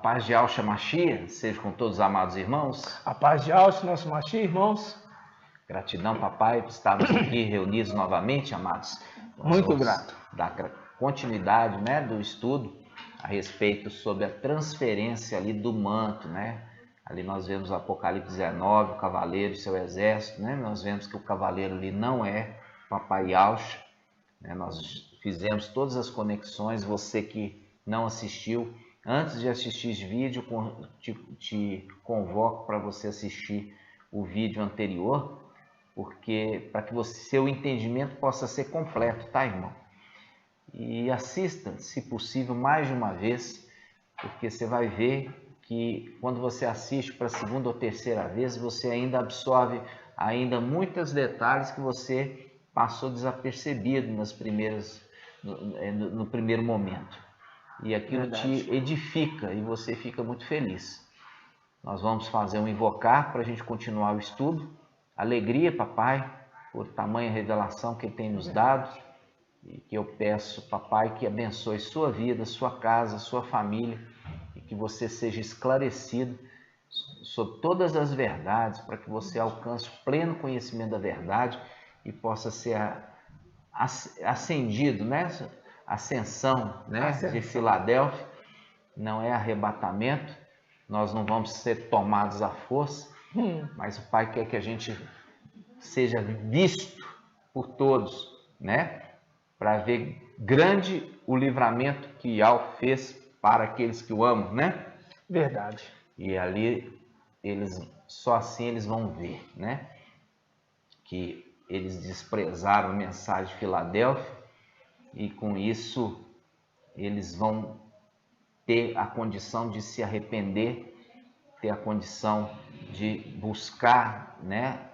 paz de Yahshua Mashiach seja com todos os amados irmãos. A paz de Yahshua, nosso Mashiach, irmãos. Gratidão, papai, por estarmos aqui reunidos novamente, amados. Muito grato. Dar continuidade, né, do estudo a respeito sobre a transferência ali do manto, né? Ali nós vemos o Apocalipse 19, o cavaleiro e seu exército, né? Nós vemos que o cavaleiro ali não é papai Yahshua, né? Nós fizemos todas as conexões. Você que não assistiu, antes de assistir esse vídeo, te convoco para você assistir o vídeo anterior, porque para que seu entendimento possa ser completo, tá, irmão? E assista, se possível, mais de uma vez, porque você vai ver que quando você assiste para a segunda ou terceira vez, você ainda absorve ainda muitos detalhes que você passou desapercebido no primeiro momento. E aquilo te edifica e você fica muito feliz. Nós vamos fazer um invocar para a gente continuar o estudo. Alegria, papai, por tamanha revelação que ele tem nos dado. E que eu peço, papai, que abençoe sua vida, sua casa, sua família, e que você seja esclarecido sobre todas as verdades, para que você alcance o pleno conhecimento da verdade e possa ser ascendido, né? Ascensão, né? De Filadélfia, não é arrebatamento, nós não vamos ser tomados à força, mas o Pai quer que a gente seja visto por todos, né? Para ver grande o livramento que Yahweh fez para aqueles que o amam, né? Verdade. E ali, só assim eles vão ver, né? Que eles desprezaram a mensagem de Filadélfia e com isso eles vão ter a condição de se arrepender, ter a condição de buscar, né?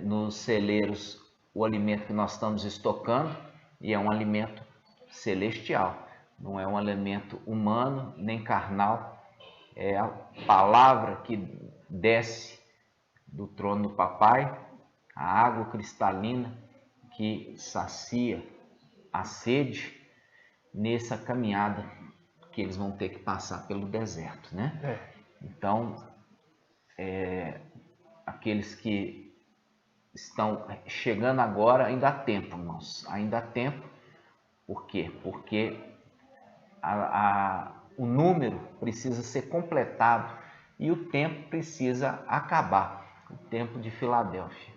Nos celeiros o alimento que nós estamos estocando, e é um alimento celestial, não é um alimento humano nem carnal, é a palavra que desce do trono do papai, a água cristalina que sacia a sede nessa caminhada que eles vão ter que passar pelo deserto, né? Então, aqueles que estão chegando agora, ainda há tempo, irmãos, ainda há tempo. Por quê? Porque o número precisa ser completado e o tempo precisa acabar, o tempo de Filadélfia.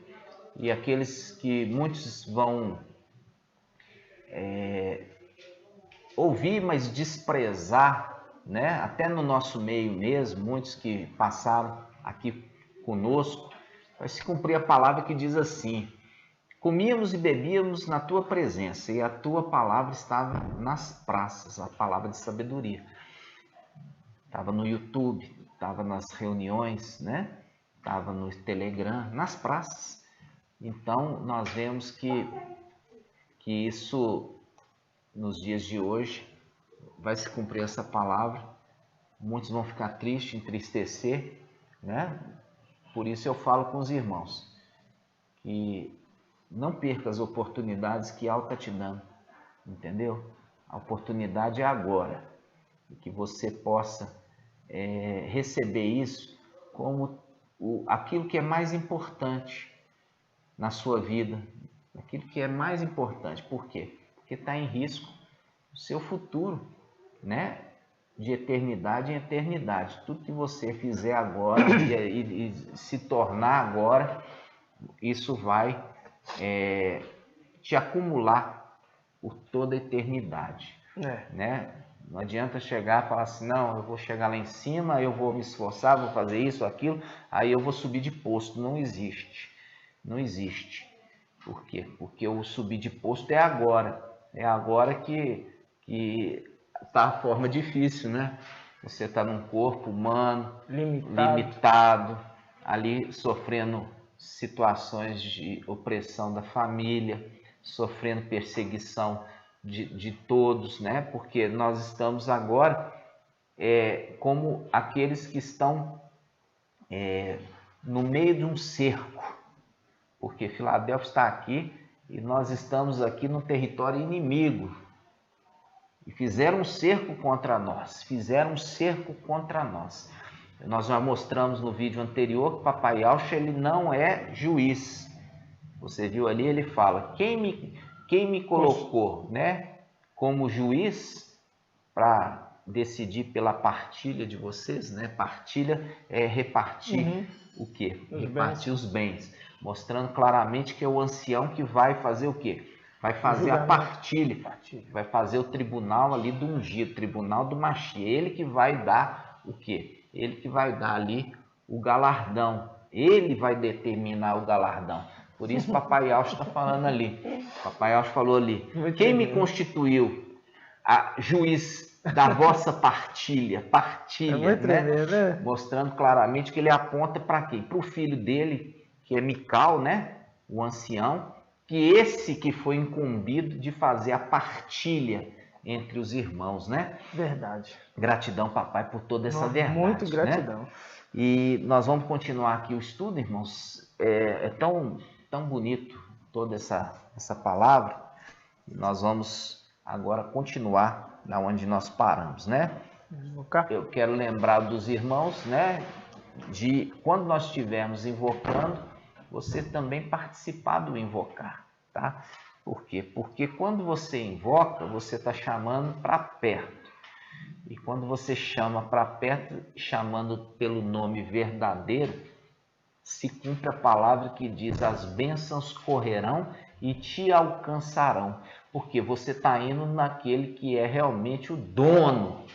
E aqueles que muitos vão ouvir, mas desprezar, né? Até no nosso meio mesmo, muitos que passaram aqui conosco, vai se cumprir a palavra que diz assim: comíamos e bebíamos na tua presença, e a tua palavra estava nas praças, a palavra de sabedoria. Estava no YouTube, estava nas reuniões, né? Estava no Telegram, nas praças. Então, nós vemos que isso, nos dias de hoje, vai se cumprir essa palavra. Muitos vão ficar tristes, entristecer, né? Por isso eu falo com os irmãos que não perca as oportunidades que Yahweh está te dando, entendeu? A oportunidade é agora, e que você possa receber isso como aquilo que é mais importante na sua vida, aquilo que é mais importante. Por quê? Porque está em risco o seu futuro, né? De eternidade em eternidade. Tudo que você fizer agora e se tornar agora, isso vai te acumular por toda a eternidade, né? Não adianta chegar e falar assim: não, eu vou chegar lá em cima, eu vou me esforçar, vou fazer isso, aquilo, aí eu vou subir de posto. Não existe, não existe. Por quê? Porque o subir de posto é agora que está a forma difícil, né? Você está num corpo humano, limitado, ali sofrendo situações de opressão da família, sofrendo perseguição de todos, né? Porque nós estamos agora como aqueles que estão no meio de um cerco, porque Filadélfia está aqui e nós estamos aqui no território inimigo. e fizeram um cerco contra nós, fizeram um cerco contra nós. Nós já mostramos no vídeo anterior que Papai Yaucha, ele não é juiz. Você viu ali, ele fala, quem me colocou, né, como juiz para decidir pela partilha de vocês, né? Partilha é repartir o quê? Repartir os bens, mostrando claramente que é o ancião que vai fazer o quê? Vai fazer a partilha, vai fazer o tribunal ali do ungido, tribunal do Mashiach. Ele que vai dar o quê? Ele que vai dar ali o galardão. Ele vai determinar o galardão. Por isso Papai Yaucha está falando ali. Papai Yaucha falou ali. Quem me constituiu a juiz da vossa partilha? Partilha, né? Mostrando claramente que ele aponta para quem? Para o filho dele, que é Mical, né? O ancião. Que esse que foi incumbido de fazer a partilha entre os irmãos, né? Verdade. Gratidão, papai, por toda essa verdade. Muito gratidão. Né? E nós vamos continuar aqui o estudo, irmãos. É tão bonito toda essa palavra. Nós vamos agora continuar na onde nós paramos, né? Eu quero lembrar dos irmãos, né? De quando nós estivermos invocando, você também participar do invocar, tá? Por quê? Porque quando você invoca, você está chamando para perto. E quando você chama para perto, chamando pelo nome verdadeiro, se cumpre a palavra que diz, as bênçãos correrão e te alcançarão. Porque você está indo naquele que é realmente o dono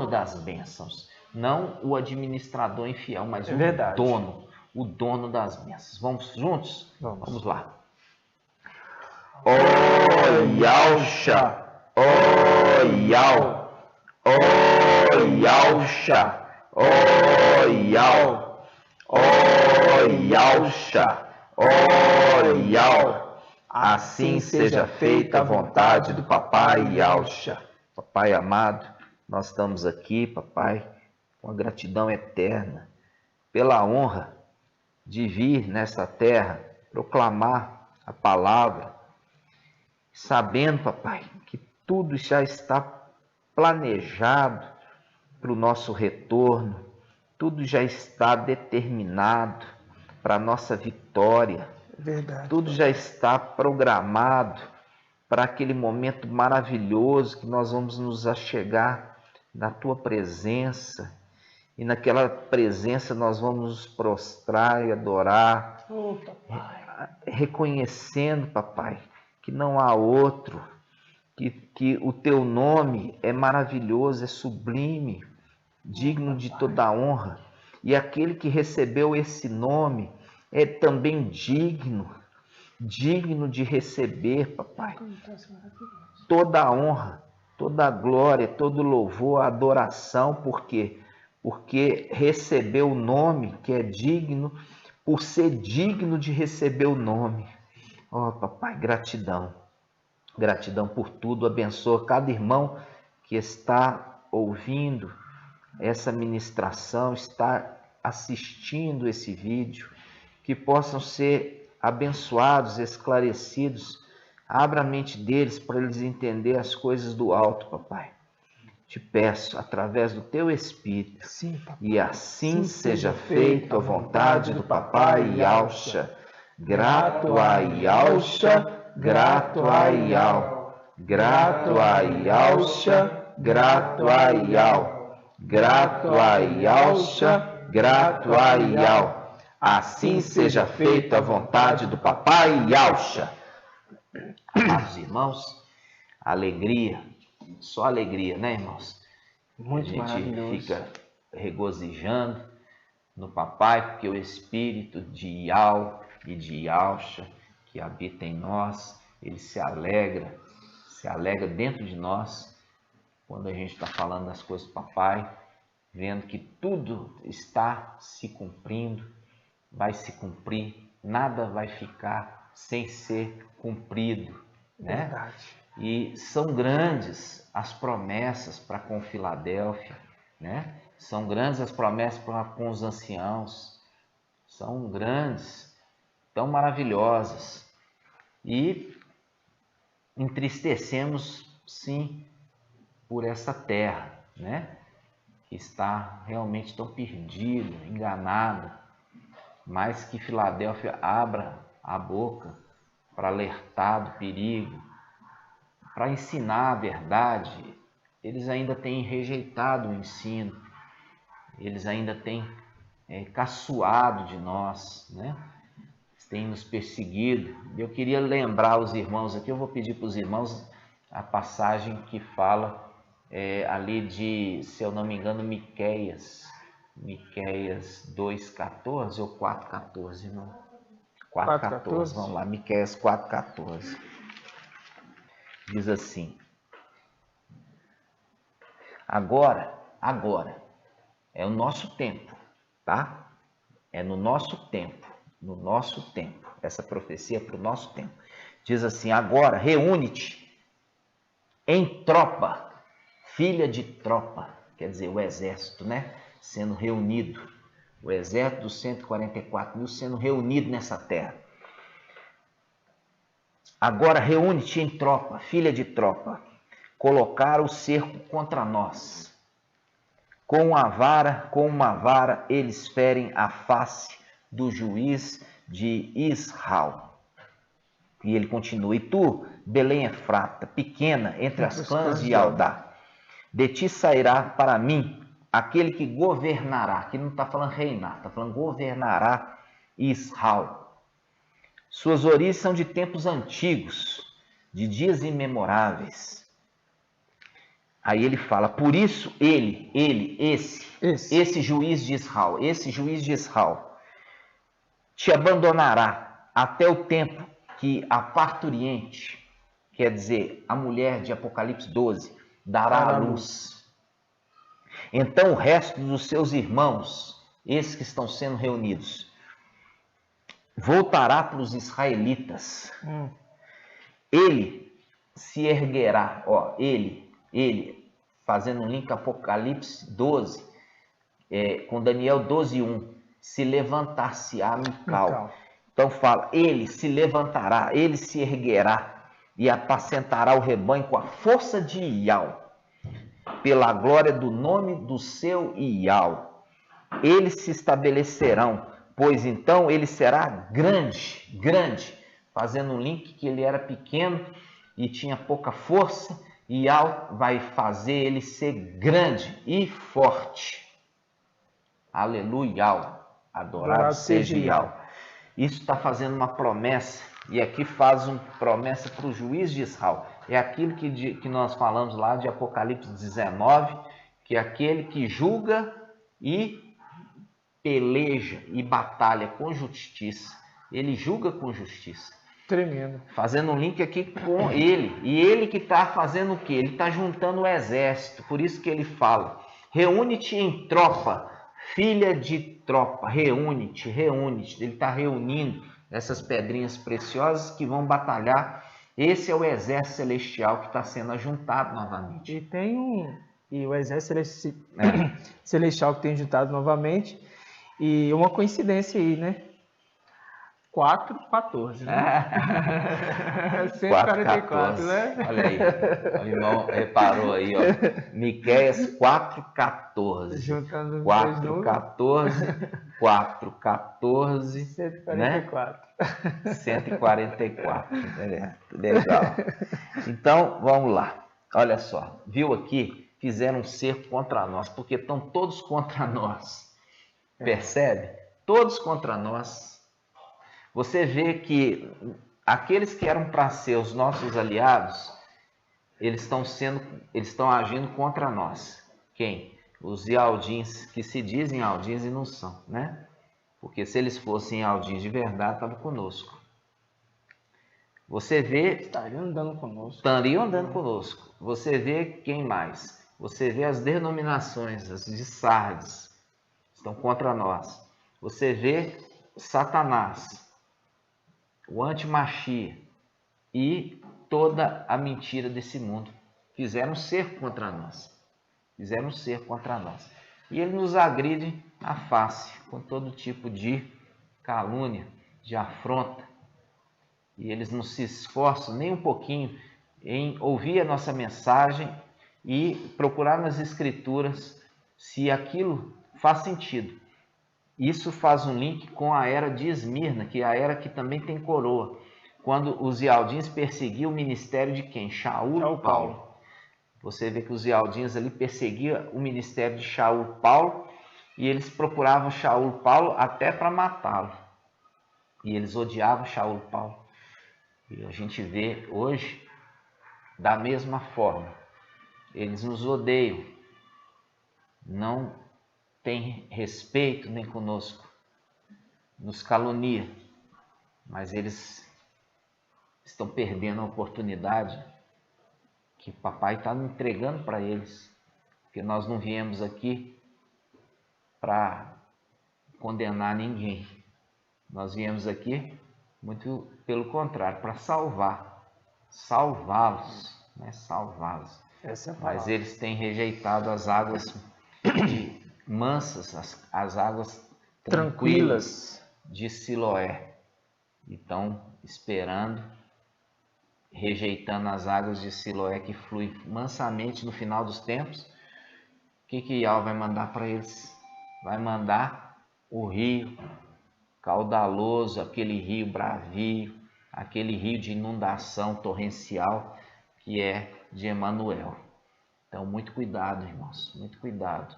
das bênçãos. Não o administrador infiel, mas o dono das bênçãos. Vamos juntos? Vamos lá. Ó Yaucha, ó Yau, ó Yaucha, ó Yau, ó Yaucha, ó Yau. Assim seja feita a vontade do Papai Yaucha. Papai amado, nós estamos aqui, papai, com a gratidão eterna, pela honra de vir nessa terra, proclamar a palavra, sabendo, papai, que tudo já está planejado para o nosso retorno, tudo já está determinado para a nossa vitória, tudo já está programado para aquele momento maravilhoso que nós vamos nos achegar na tua presença, e naquela presença nós vamos nos prostrar e adorar, reconhecendo, papai, que não há outro, que o teu nome é maravilhoso, é sublime, digno de toda honra, e aquele que recebeu esse nome é também digno de receber, papai, toda a honra, toda a glória, todo o louvor, a adoração, porque recebeu o nome que é digno, por ser digno de receber o nome. Ó, papai, gratidão. Gratidão por tudo. Abençoa cada irmão que está ouvindo essa ministração, está assistindo esse vídeo, que possam ser abençoados, esclarecidos. Abra a mente deles para eles entenderem as coisas do alto, papai. Te peço, através do teu Espírito, e assim seja feito a vontade do Papai Yaucha. Grato a Yaucha, grato a Yau, grato a Yaucha, grato a Yau, grato a Yaucha, grato a Yau. Assim seja feita a vontade do Papai Yaucha. Amados irmãos, alegria, só alegria, né, irmãos? Muito a gente maravilhoso. Fica regozijando no Papai, porque o Espírito de Yau e de Yaucha que habita em nós, ele se alegra dentro de nós, quando a gente está falando das coisas do Papai, vendo que tudo está se cumprindo, vai se cumprir, nada vai ficar sem ser cumprido, né? Verdade. E são grandes as promessas para com Filadélfia, né? São grandes as promessas para com os anciãos, são grandes, tão maravilhosas. E entristecemos, sim, por essa terra, né? Que está realmente tão perdida, enganada, mas que Filadélfia abra a boca para alertar do perigo, para ensinar a verdade. Eles ainda têm rejeitado o ensino, eles ainda têm caçoado de nós, né? Têm nos perseguido. Eu queria lembrar os irmãos aqui, eu vou pedir para os irmãos a passagem que fala ali de, se eu não me engano, Miqueias 2,14 ou 4,14, não? 4,14, vamos lá, Miqueias 4,14. Diz assim: agora, é o nosso tempo, tá? É no nosso tempo, essa profecia é para o nosso tempo. Diz assim: agora reúne-te em tropa, filha de tropa, quer dizer, o exército, né? Sendo reunido, o exército dos 144 mil sendo reunido nessa terra. Agora reúne-te em tropa, filha de tropa, colocar o cerco contra nós. Com uma vara, eles ferem a face do juiz de Israel. E ele continua: e tu, Belém Efrata, pequena entre as clãs de Judá, de ti sairá para mim aquele que governará. Aqui não está falando reinar, está falando governará Israel. Suas origens são de tempos antigos, de dias imemoráveis. Aí ele fala: por isso esse juiz de Israel, te abandonará até o tempo que a parturiente, quer dizer, a mulher de Apocalipse 12, dará à luz. Então o resto dos seus irmãos, esses que estão sendo reunidos, voltará para os israelitas. Ele se erguerá, ele, fazendo um link Apocalipse 12, com Daniel 12:1, se levantar-se-á Mical. Então fala: ele se levantará, ele se erguerá e apacentará o rebanho com a força de Ial, pela glória do nome do seu Ial. Eles se estabelecerão, pois então ele será grande, fazendo um link que ele era pequeno e tinha pouca força. Ial vai fazer ele ser grande e forte. Aleluia, adorado seja Ial. Isso está fazendo uma promessa, e aqui faz uma promessa para o juiz de Israel. É aquilo que nós falamos lá de Apocalipse 19, que é aquele que julga e peleja e batalha com justiça. Ele julga com justiça. Tremendo. Fazendo um link aqui com ele. E ele que está fazendo o quê? Ele está juntando o exército. Por isso que ele fala: reúne-te em tropa, filha de tropa. Reúne-te. Ele está reunindo essas pedrinhas preciosas que vão batalhar. Esse é o exército celestial que está sendo ajuntado novamente. E o exército celestial que tem juntado novamente. E uma coincidência aí, né? 4,14, né? 144, né? Olha aí, o irmão reparou aí, ó. Miqueias 4,14. Juntando 4,14, 144. Né? 144. Legal. Então, vamos lá. Olha só, viu aqui? Fizeram um cerco contra nós, porque estão todos contra nós. Percebe? Todos contra nós. Você vê que aqueles que eram para ser os nossos aliados, eles estão agindo contra nós. Quem? Os Ialdins, que se dizem Ialdins e não são, né? Porque se eles fossem Ialdins de verdade, estavam conosco. Você vê... Estariam andando conosco. Você vê quem mais? Você vê as denominações, as de Sardes, estão contra nós. Você vê Satanás, o antimachia e toda a mentira desse mundo. Fizeram cerco contra nós. E ele nos agride na face, com todo tipo de calúnia, de afronta. E eles não se esforçam nem um pouquinho em ouvir a nossa mensagem e procurar nas escrituras se aquilo faz sentido. Isso faz um link com a era de Esmirna, que é a era que também tem coroa, quando os Ialdins perseguiam o ministério de quem? Shaul e Paulo. Você vê que os Ialdins ali perseguiam o ministério de Shaul e Paulo, e eles procuravam Shaul e Paulo até para matá-lo. E eles odiavam Shaul e Paulo. E a gente vê hoje da mesma forma. Eles nos odeiam, não tem respeito nem conosco, nos calunia, mas eles estão perdendo a oportunidade que papai está entregando para eles, porque nós não viemos aqui para condenar ninguém, nós viemos aqui, muito pelo contrário, para salvá-los, né? Salvá-los. Essa é a Mas palavra. eles têm rejeitado as águas mansas, as águas tranquilas de Siloé. E estão esperando, rejeitando as águas de Siloé que fluem mansamente no final dos tempos. O que Yahweh vai mandar para eles? Vai mandar o rio caudaloso, aquele rio bravio, aquele rio de inundação torrencial que é de Emanuel. Então, muito cuidado, irmãos, muito cuidado.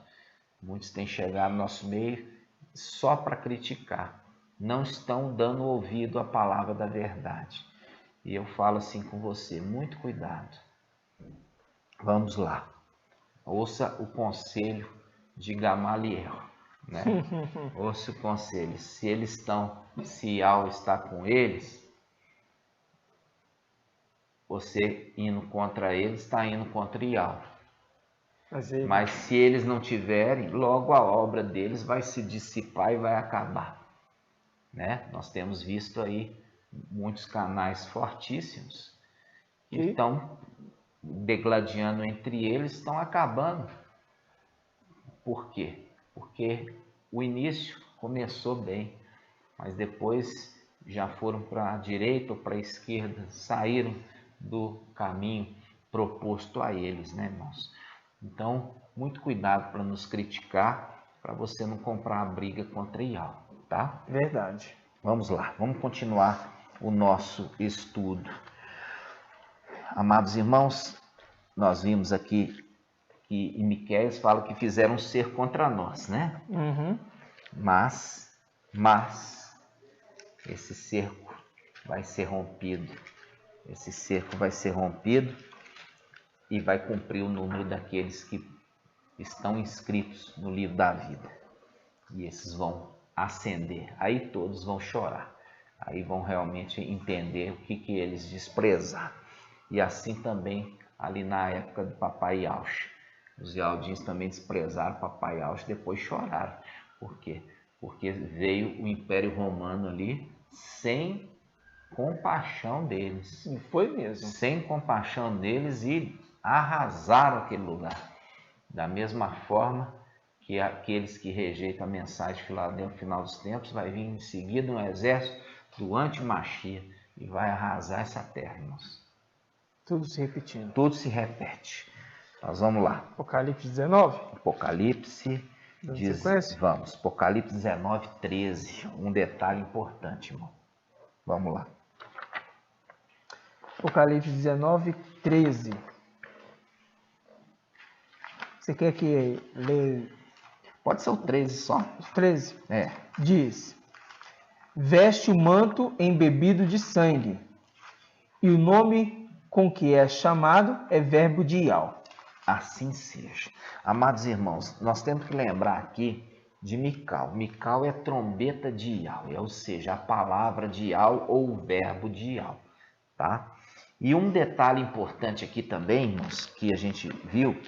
Muitos têm chegado no nosso meio só para criticar. Não estão dando ouvido à palavra da verdade. E eu falo assim com você, muito cuidado. Vamos lá. Ouça o conselho de Gamaliel, né? Ouça o conselho. Se Yahweh está com eles, você indo contra eles, está indo contra Yahweh. Mas se eles não tiverem, logo a obra deles vai se dissipar e vai acabar, né? Nós temos visto aí muitos canais fortíssimos que estão degladiando entre eles, estão acabando. Por quê? Porque o início começou bem, mas depois já foram para a direita ou para a esquerda, saíram do caminho proposto a eles, né, irmãos? Então, muito cuidado para nos criticar, para você não comprar a briga contra Yahweh, tá? Verdade. Vamos lá, vamos continuar o nosso estudo. Amados irmãos, nós vimos aqui que em Miqueias fala que fizeram um cerco contra nós, né? Uhum. Mas esse cerco vai ser rompido. Esse cerco vai ser rompido e vai cumprir o número daqueles que estão inscritos no livro da vida. E esses vão ascender. Aí todos vão chorar. Aí vão realmente entender o que eles desprezaram. E assim também ali na época do papai Yaush. Os Ialdins também desprezaram papai Yaush, depois choraram. Por quê? Porque veio o Império Romano ali sem compaixão deles. E foi mesmo. Sem compaixão deles e arrasaram aquele lugar. Da mesma forma que aqueles que rejeitam a mensagem que lá dentro do final dos tempos vai vir em seguida um exército do anti-Machia e vai arrasar essa terra, irmãos. Tudo se repetindo. Tudo se repete. Nós vamos lá. Apocalipse 19. Apocalipse. Vamos. Apocalipse 19, 13. Um detalhe importante, irmão. Vamos lá. Apocalipse 19, 13. Você quer que leia? Pode ser o 13 só. 13? É. Diz: veste o manto embebido de sangue, e o nome com que é chamado é Verbo de Yahweh. Assim seja. Amados irmãos, nós temos que lembrar aqui de Mical. Mical é trombeta de Yahweh, ou seja, a palavra de Yahweh ou o verbo de Yahweh, tá? E um detalhe importante aqui também, irmãos, que a gente viu,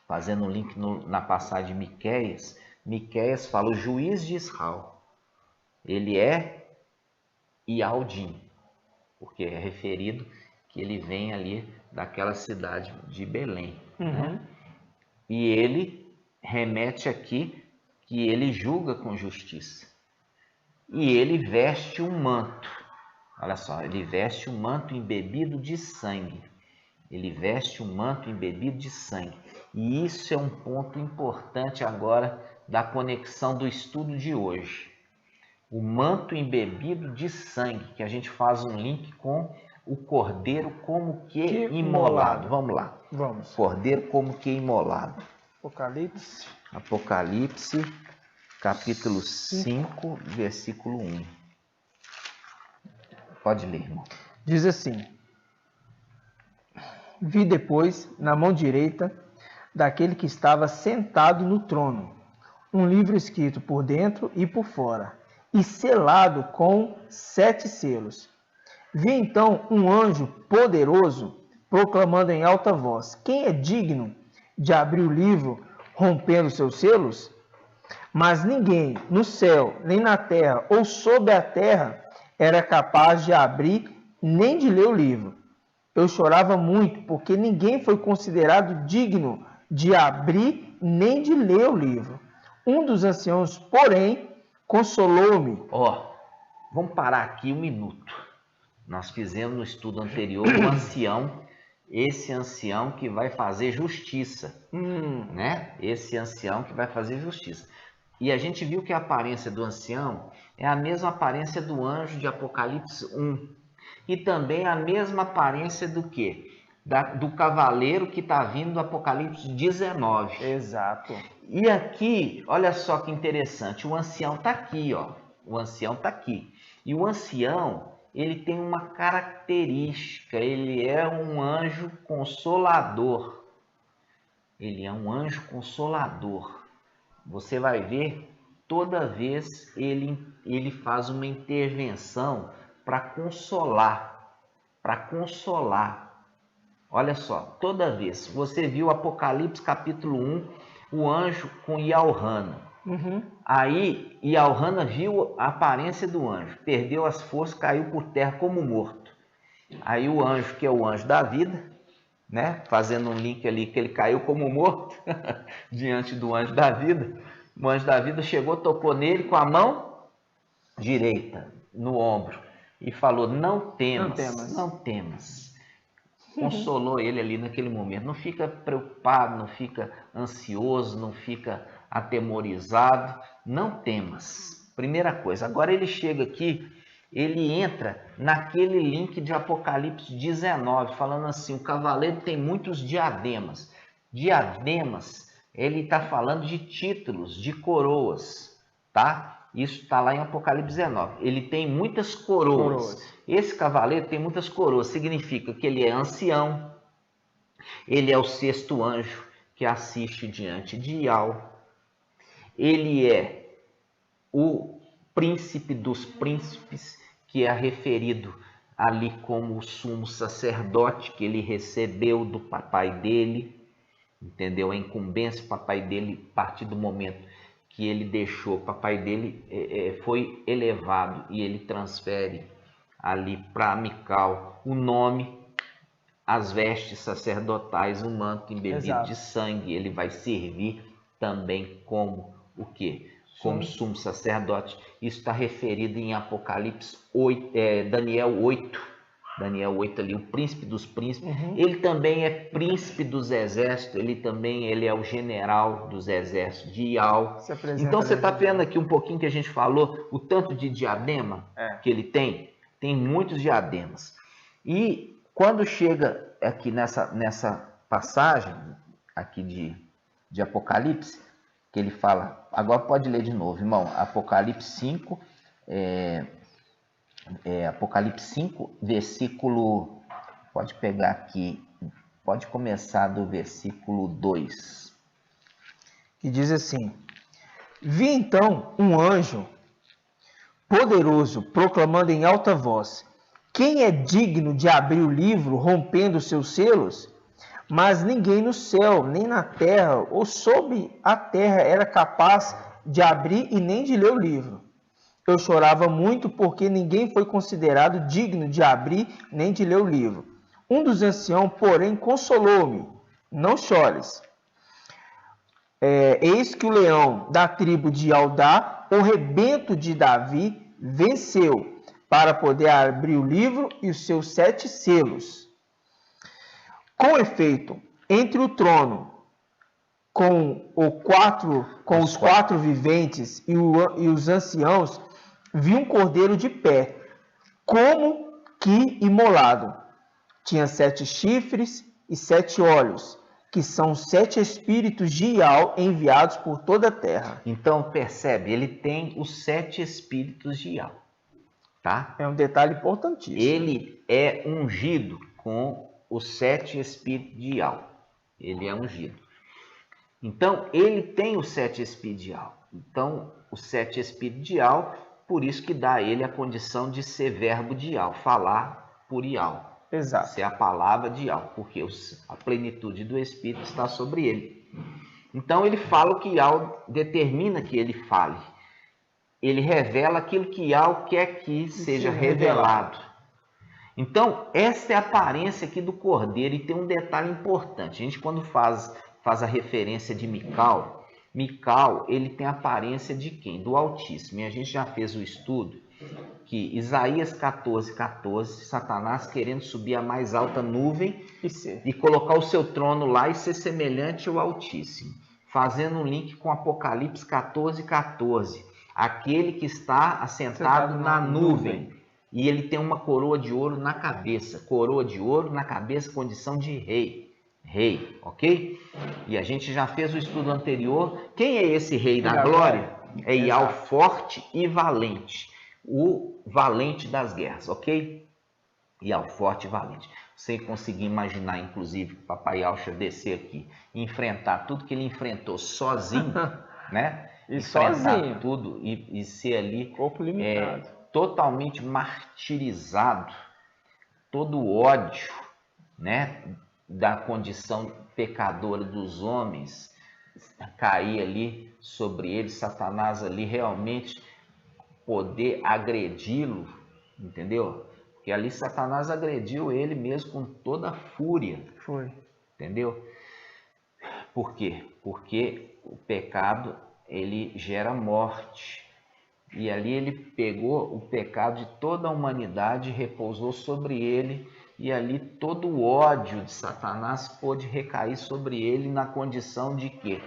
fazendo um link na passagem de Miqueias, Miqueias fala o juiz de Israel. Ele é Ialdim, porque é referido que ele vem ali daquela cidade de Belém. Uhum. Né? E ele remete aqui que ele julga com justiça. E ele veste um manto. Olha só, ele veste um manto embebido de sangue. Ele veste um manto embebido de sangue. E isso é um ponto importante agora da conexão do estudo de hoje. O manto embebido de sangue, que a gente faz um link com o cordeiro como que imolado. Vamos lá. Vamos. Cordeiro como que imolado. Apocalipse. Apocalipse, capítulo 5, versículo 1. Pode ler, irmão. Diz assim: vi depois, na mão direita daquele que estava sentado no trono, um livro escrito por dentro e por fora, e selado com 7 selos. Vi então um anjo poderoso proclamando em alta voz: quem é digno de abrir o livro, rompendo seus selos? Mas ninguém no céu, nem na terra ou sob a terra era capaz de abrir nem de ler o livro. Eu chorava muito, porque ninguém foi considerado digno de abrir nem de ler o livro. Um dos anciãos, porém, consolou-me. Vamos parar aqui um minuto. Nós fizemos no estudo anterior um ancião, esse ancião que vai fazer justiça, né? Esse ancião que vai fazer justiça. E a gente viu que a aparência do ancião é a mesma aparência do anjo de Apocalipse 1. E também a mesma aparência do quê? Do cavaleiro que está vindo do Apocalipse 19. Exato. E aqui, olha só que interessante, o ancião está aqui, ó. O ancião está aqui. E o ancião, ele tem uma característica, ele é um anjo consolador. Ele é um anjo consolador. Você vai ver, toda vez ele faz uma intervenção para consolar. Olha só, toda vez. Você viu Apocalipse capítulo 1, o anjo com Ialhana. Aí Ialhana viu a aparência do anjo, perdeu as forças, caiu por terra como morto. Aí o anjo, que é o anjo da vida, né? Fazendo um link ali que ele caiu como morto diante do anjo da vida. O anjo da vida chegou, tocou nele com a mão direita no ombro e falou: não temas. Consolou ele ali naquele momento. Não fica preocupado, não fica ansioso, não fica atemorizado. Não temas. Primeira coisa. Agora ele chega aqui, ele entra naquele link de Apocalipse 19, falando assim: o cavaleiro tem muitos diademas. Diademas, ele está falando de títulos, de coroas, tá? Isso está lá em Apocalipse 19. Ele tem muitas coroas. Esse cavaleiro tem muitas coroas. Significa que ele é ancião. Ele é o 6º anjo que assiste diante de Ial. Ele é o príncipe dos príncipes, que é referido ali como o sumo sacerdote que ele recebeu do papai dele. Entendeu? A incumbência do papai dele, a partir do momento que ele deixou, o papai dele foi elevado e ele transfere ali para Mical o nome, as vestes sacerdotais, o manto embebido de sangue. Ele vai servir também como o quê? Como sumo sacerdote. Isso está referido em Apocalipse 8, Daniel 8. Daniel 8 ali, o príncipe dos príncipes. Ele também é príncipe dos exércitos, ele é o general dos exércitos de Ial. Então você está vendo aqui um pouquinho que a gente falou, o tanto de diadema que ele tem muitos diademas. E quando chega aqui nessa passagem aqui de Apocalipse, que ele fala, agora pode ler de novo, irmão, Apocalipse 5, Apocalipse 5, versículo, pode pegar aqui, pode começar do versículo 2. Que diz assim: vi então um anjo poderoso proclamando em alta voz: quem é digno de abrir o livro, rompendo os seus selos? Mas ninguém no céu, nem na terra ou sob a terra era capaz de abrir e nem de ler o livro. Eu chorava muito, porque ninguém foi considerado digno de abrir nem de ler o livro. Um dos anciãos, porém, consolou-me: não chores. Eis que o leão da tribo de Judá, o rebento de Davi, venceu, para poder abrir o livro e os seus 7 selos. Com efeito, entre o trono com os quatro viventes e os anciãos, vi um cordeiro de pé, como que imolado. Tinha 7 chifres e 7 olhos, que são 7 espíritos de Ial enviados por toda a terra. Então, percebe, ele tem os 7 espíritos de Ial, tá? É um detalhe importantíssimo. Ele é ungido com os 7 espíritos de Ial. Ele é ungido. Então, ele tem os 7 espíritos de Ial. Então, os 7 espíritos de Ial, por isso que dá a ele a condição de ser verbo de Ial, falar por Ial. Exato. Ser a palavra de Ial, porque a plenitude do Espírito está sobre ele. Então, ele fala o que Ial determina que ele fale. Ele revela aquilo que Ial quer que seja revelado. Então, essa é a aparência aqui do cordeiro. E tem um detalhe importante. A gente, quando faz a referência de Mical, ele tem a aparência de quem? Do Altíssimo. E a gente já fez o estudo que Isaías 14:14, Satanás querendo subir a mais alta nuvem e colocar o seu trono lá e ser semelhante ao Altíssimo. Fazendo um link com Apocalipse 14:14, aquele que está assentado na nuvem. E ele tem uma coroa de ouro na cabeça. Coroa de ouro na cabeça, condição de rei. Rei, ok? E a gente já fez o estudo anterior. Quem é esse rei da glória? É Ial forte e valente. O valente das guerras, ok? Ial forte e valente. Você conseguir imaginar, inclusive, que Papai Yaucha descer aqui e enfrentar tudo que ele enfrentou sozinho, né? E enfrentar sozinho. tudo e ser ali Corpo limitado. totalmente martirizado, todo o ódio, né, da condição pecadora dos homens cair ali sobre ele, Satanás ali realmente poder agredi-lo, entendeu? Porque ali Satanás agrediu ele mesmo com toda a fúria. Foi. Entendeu? Por quê? Porque o pecado, ele gera morte. E ali ele pegou o pecado de toda a humanidade, repousou sobre ele, e ali todo o ódio de Satanás pôde recair sobre ele na condição de quê?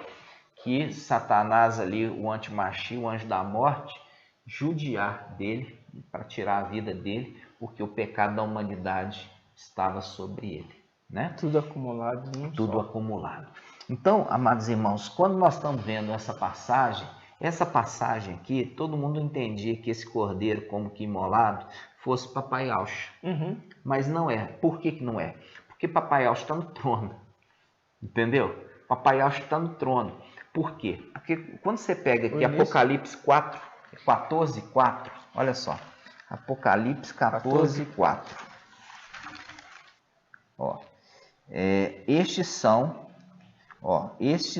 Que Satanás ali, o antimachia, o anjo da morte, judiar dele, para tirar a vida dele, porque o pecado da humanidade estava sobre ele, né? Tudo acumulado. Tudo acumulado. Então, amados irmãos, quando nós estamos vendo essa passagem aqui, todo mundo entendia que esse cordeiro, como que imolado, fosse Papai Yaucha. Mas não é. Por que não é? Porque Papai Yaucha está no trono. Entendeu? Papai Yaucha está no trono. Por quê? Porque quando você pega aqui Apocalipse 14:4, olha só. Apocalipse 14:4. Ó, estes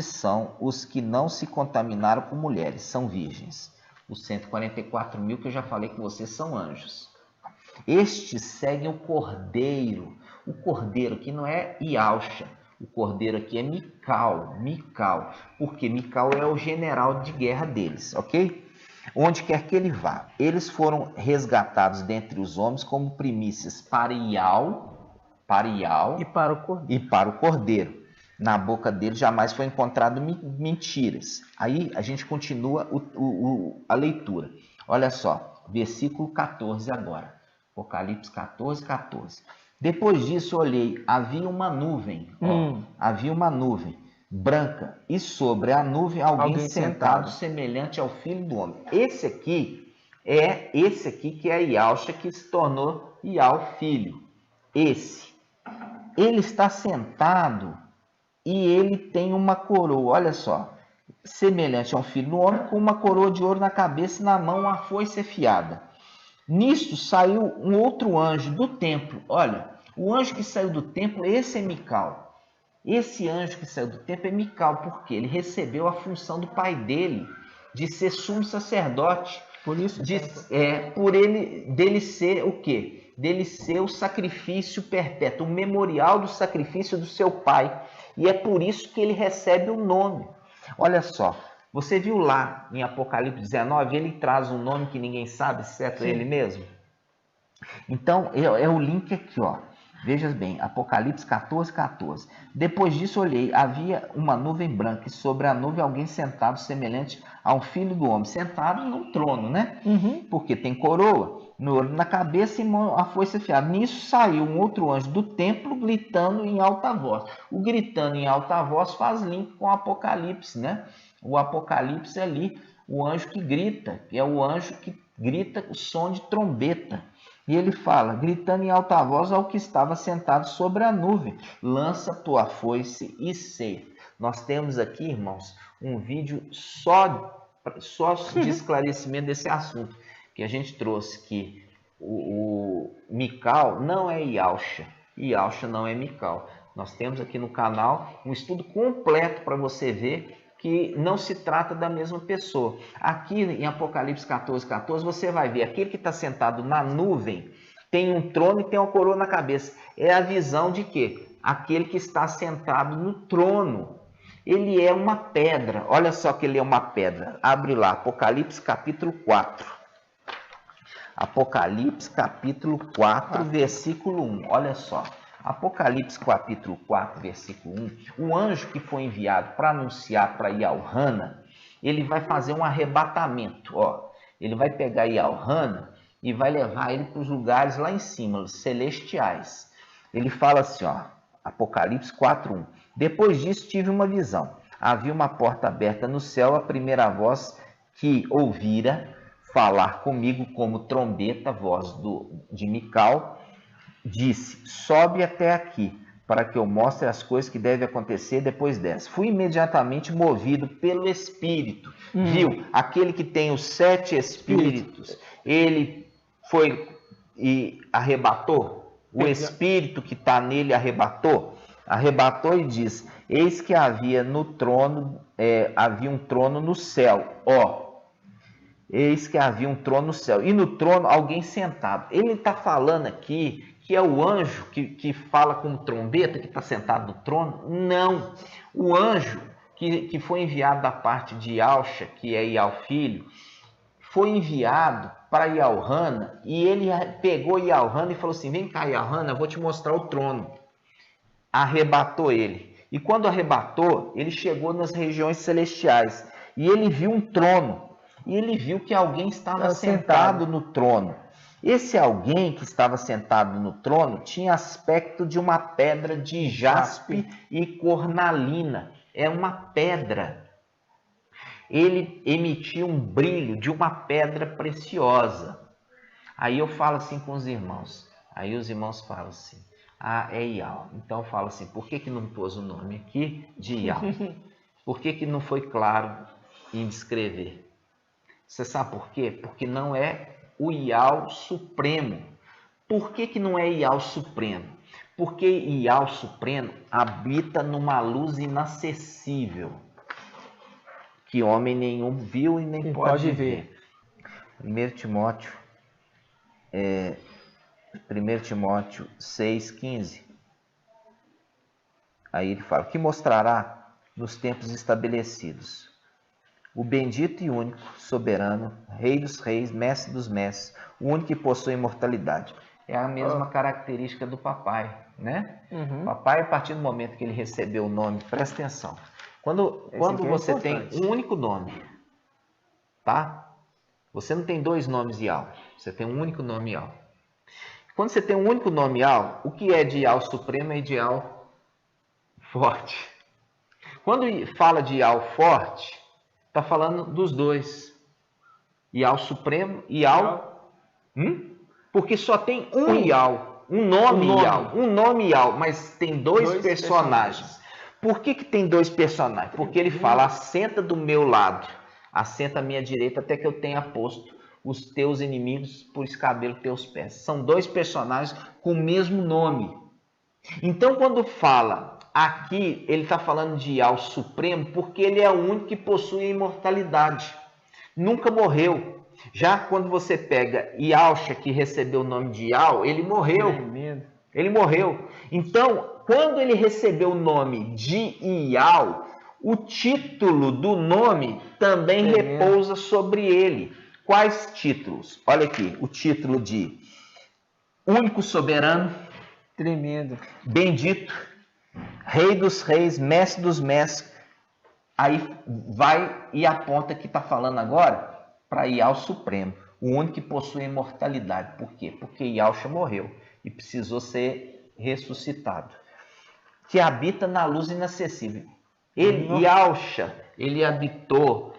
são os que não se contaminaram com mulheres, são virgens. Os 144 mil que eu já falei com vocês são anjos. Estes seguem o cordeiro. O cordeiro que não é Yaucha. O cordeiro aqui é Mical. Porque Mical é o general de guerra deles, ok? Onde quer que ele vá. Eles foram resgatados dentre os homens como primícias para Ial e para o cordeiro. Na boca dele jamais foi encontrado mentiras. Aí a gente continua a leitura. Olha só, versículo 14 agora. Apocalipse 14:14. Depois disso olhei, havia uma nuvem branca, e sobre a nuvem alguém sentado, semelhante ao Filho do Homem. Esse aqui que é Yaucha, que se tornou Ial Filho. Ele está sentado e ele tem uma coroa, olha só, semelhante ao Filho do Homem, com uma coroa de ouro na cabeça e na mão uma foice afiada. Nisto saiu um outro anjo do templo. Olha, o anjo que saiu do templo, esse é Mical. Esse anjo que saiu do templo é Mical, porque ele recebeu a função do pai dele de ser sumo sacerdote. Por isso, dele ser o quê? Dele ser o sacrifício perpétuo, o memorial do sacrifício do seu pai. E é por isso que ele recebe o nome. Olha só, você viu lá em Apocalipse 19, ele traz um nome que ninguém sabe, exceto ele mesmo? Então, é o link aqui, ó. Veja bem, Apocalipse 14, 14. Depois disso olhei, havia uma nuvem branca, e sobre a nuvem alguém sentado, semelhante a um filho do homem, sentado num trono, né? Porque tem coroa na cabeça e a foice afiada. Nisso saiu um outro anjo do templo, gritando em alta voz. O gritando em alta voz faz link com o Apocalipse, né? O Apocalipse é ali, o anjo que grita, que é o anjo que grita o som de trombeta. E ele fala, gritando em alta voz ao que estava sentado sobre a nuvem, lança tua foice e ceia. Nós temos aqui, irmãos, um vídeo só de esclarecimento desse assunto, que a gente trouxe que o Mical não é Yalcha, e Yalcha não é Mical. Nós temos aqui no canal um estudo completo para você ver que não se trata da mesma pessoa. Aqui em Apocalipse 14, 14, você vai ver aquele que está sentado na nuvem, tem um trono e tem uma coroa na cabeça. É a visão de quê? Aquele que está sentado no trono. Ele é uma pedra. Olha só que ele é uma pedra. Abre lá, Apocalipse capítulo 4. Apocalipse capítulo 4, versículo 1. Olha só. Apocalipse capítulo 4, versículo 1, o anjo que foi enviado para anunciar para Yalhana, ele vai fazer um arrebatamento. Ó. Ele vai pegar Yalhana e vai levar ele para os lugares lá em cima, os celestiais. Ele fala assim, ó, Apocalipse 4, 1. Depois disso tive uma visão. Havia uma porta aberta no céu, a primeira voz que ouvira falar comigo como trombeta, voz de Mical, disse, sobe até aqui, para que eu mostre as coisas que devem acontecer depois dessa. Fui imediatamente movido pelo Espírito. Viu? Aquele que tem os 7 Espíritos, ele foi e arrebatou. O Espírito que está nele arrebatou. Arrebatou e diz, eis que havia no trono, havia um trono no céu. Ó, eis que havia um trono no céu. E no trono alguém sentado. Ele está falando aqui que é o anjo que fala com trombeta, que está sentado no trono? Não. O anjo que foi enviado da parte de Yalcha, que é Ial filho, foi enviado para Yalhana, e ele pegou Yalhana e falou assim, vem cá, Yalhana, eu vou te mostrar o trono. Arrebatou ele. E quando arrebatou, ele chegou nas regiões celestiais, e ele viu um trono, e ele viu que alguém estava sentado no trono. Esse alguém que estava sentado no trono tinha aspecto de uma pedra de jaspe e cornalina. É uma pedra. Ele emitia um brilho de uma pedra preciosa. Aí eu falo assim com os irmãos. Aí os irmãos falam assim, ah, é Ial. Então eu falo assim, por que não pôs o nome aqui de Ial? Por que não foi claro em descrever? Você sabe por quê? Porque não é o Ial Supremo. Por que não é Ial Supremo? Porque Ial Supremo habita numa luz inacessível, que homem nenhum viu e nem pode ver. 1 Timóteo 6,15. Aí ele fala, que mostrará nos tempos estabelecidos o bendito e único, soberano, Rei dos reis, Mestre dos mestres, o único que possui imortalidade. É a mesma característica do papai, né? Papai, a partir do momento que ele recebeu o nome, presta atenção. Quando você tem um único nome, tá? Você não tem 2 nomes Ial, você tem um único nome Ial. Quando você tem um único nome Ial, o que é de Ial Supremo é de Ial Forte. Quando fala de Ial Forte, está falando dos 2. Ial Supremo, Ial... Porque só tem um Ial, um nome Ial. Um nome Ial, mas tem 2 personagens. Por que tem 2 personagens? Porque ele fala, assenta do meu lado, assenta à minha direita, até que eu tenha posto os teus inimigos por escabelo teus pés. São 2 personagens com o mesmo nome. Então, quando fala... Aqui ele está falando de Ial Supremo porque ele é o único que possui a imortalidade. Nunca morreu. Já quando você pega Yalcha, que recebeu o nome de Ial, ele morreu. Ele morreu. Então, quando ele recebeu o nome de Ial, o título do nome também repousa sobre ele. Quais títulos? Olha aqui, o título de único soberano, Tremendo. Bendito, Rei dos reis, Mestre dos mestres. Aí vai e aponta que está falando agora para Ial Supremo, o único que possui imortalidade. Por quê? Porque Ialcha morreu e precisou ser ressuscitado. Que habita na luz inacessível. Ialcha, ele habitou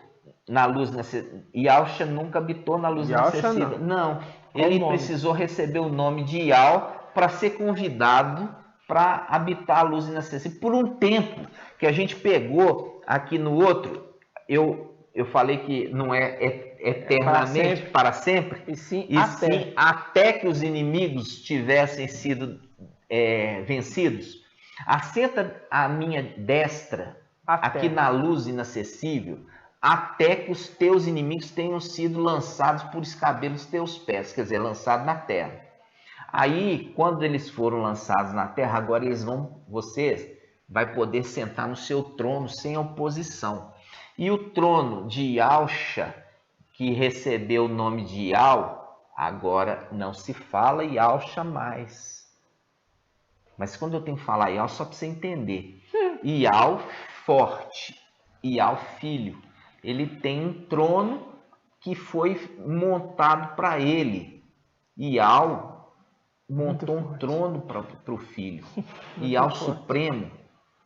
na luz inacessível. Ialcha nunca habitou na luz inacessível. Não. Ele precisou receber o nome de Ial para ser convidado para habitar a luz inacessível por um tempo que a gente pegou aqui no outro. Eu falei que não é eternamente, para sempre, e sim até que os inimigos tivessem sido vencidos. Assenta a minha destra aqui na luz inacessível, até que os teus inimigos tenham sido lançados por escabelos dos teus pés, quer dizer, lançados na terra. Aí, quando eles foram lançados na terra, agora você vai poder sentar no seu trono sem oposição. E o trono de Ialcha, que recebeu o nome de Ial, agora não se fala Ialcha mais. Mas quando eu tenho que falar Ial, só para você entender. Ial forte, Ial filho. Ele tem um trono que foi montado para ele. Ial montou um trono para o filho. Ial supremo,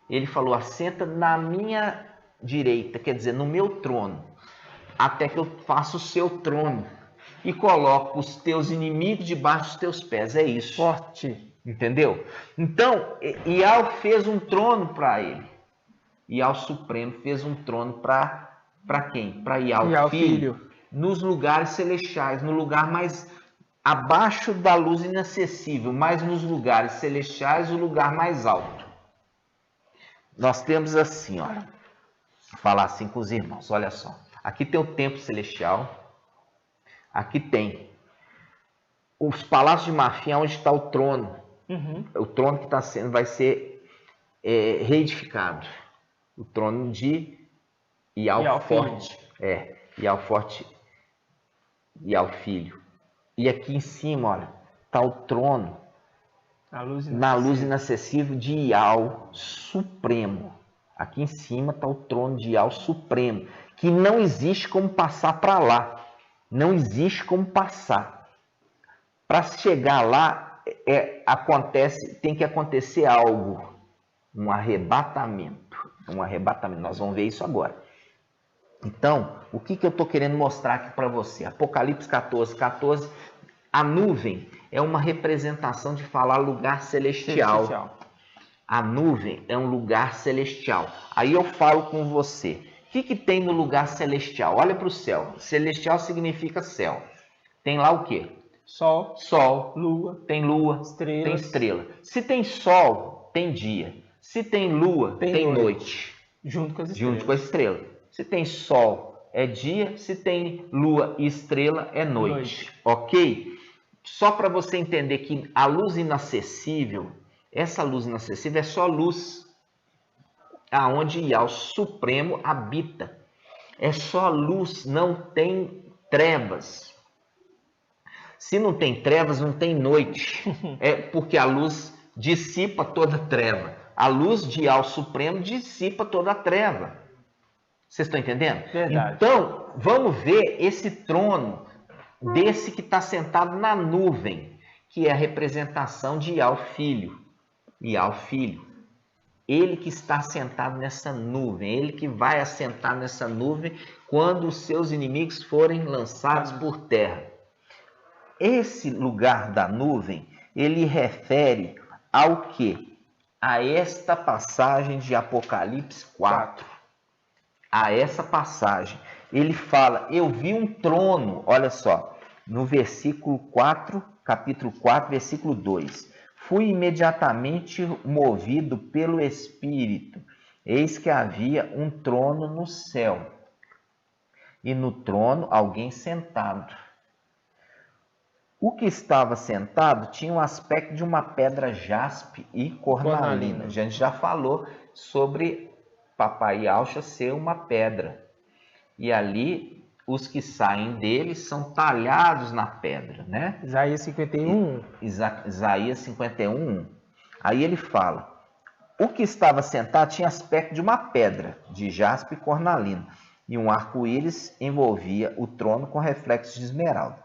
ele falou, assenta na minha direita, quer dizer, no meu trono, até que eu faça o seu trono e coloco os teus inimigos debaixo dos teus pés. É isso. Forte. Entendeu? Então, Ial fez um trono para ele. Ial Supremo fez um trono para quem? Para Ial filho. Nos lugares celestiais, no lugar mais abaixo da luz inacessível, mas nos lugares celestiais, o lugar mais alto. Nós temos assim, olha, vou falar assim com os irmãos, olha só. Aqui tem o templo celestial, aqui tem os palácios de marfim, onde está o trono. O trono que vai ser reedificado. O trono de Ial forte. Ial forte, Ial filho. E aqui em cima, olha, está o trono na luz inacessível de Ial supremo. Aqui em cima está o trono de Ial supremo, que não existe como passar para lá. Não existe como passar. Para chegar lá, tem que acontecer algo, um arrebatamento. Nós vamos ver isso agora. Então, o que eu estou querendo mostrar aqui para você? Apocalipse 14, a nuvem é uma representação de falar lugar celestial. A nuvem é um lugar celestial. Aí eu falo com você, o que tem no lugar celestial? Olha para o céu. Celestial significa céu. Tem lá o quê? Sol, lua, tem estrela. Se tem sol, tem dia. Se tem lua, tem noite. Junto com a estrela. Se tem sol, é dia. Se tem lua e estrela, é noite. Ok? Só para você entender que a luz inacessível, essa luz inacessível é só luz aonde Ial Supremo habita. É só luz, não tem trevas. Se não tem trevas, não tem noite. É porque a luz dissipa toda treva. A luz de Ial Supremo dissipa toda a treva. Vocês estão entendendo? Verdade. Então, vamos ver esse trono desse que está sentado na nuvem, que é a representação de Ial filho. Ial filho. Ele que está sentado nessa nuvem, ele que vai assentar nessa nuvem quando os seus inimigos forem lançados por terra. Esse lugar da nuvem, ele refere ao quê? A esta passagem de Apocalipse 4. A essa passagem. Ele fala, eu vi um trono, olha só, no versículo 4, capítulo 4, versículo 2. Fui imediatamente movido pelo Espírito. Eis que havia um trono no céu. E no trono alguém sentado. O que estava sentado tinha um aspecto de uma pedra jaspe e cornalina. A gente já falou sobre Papai Ialcha ser uma pedra. E ali, os que saem dele são talhados na pedra, né? Isaías 51. Isaías 51. Aí ele fala: o que estava sentado tinha aspecto de uma pedra de jaspe e cornalina, e um arco-íris envolvia o trono com reflexos de esmeralda.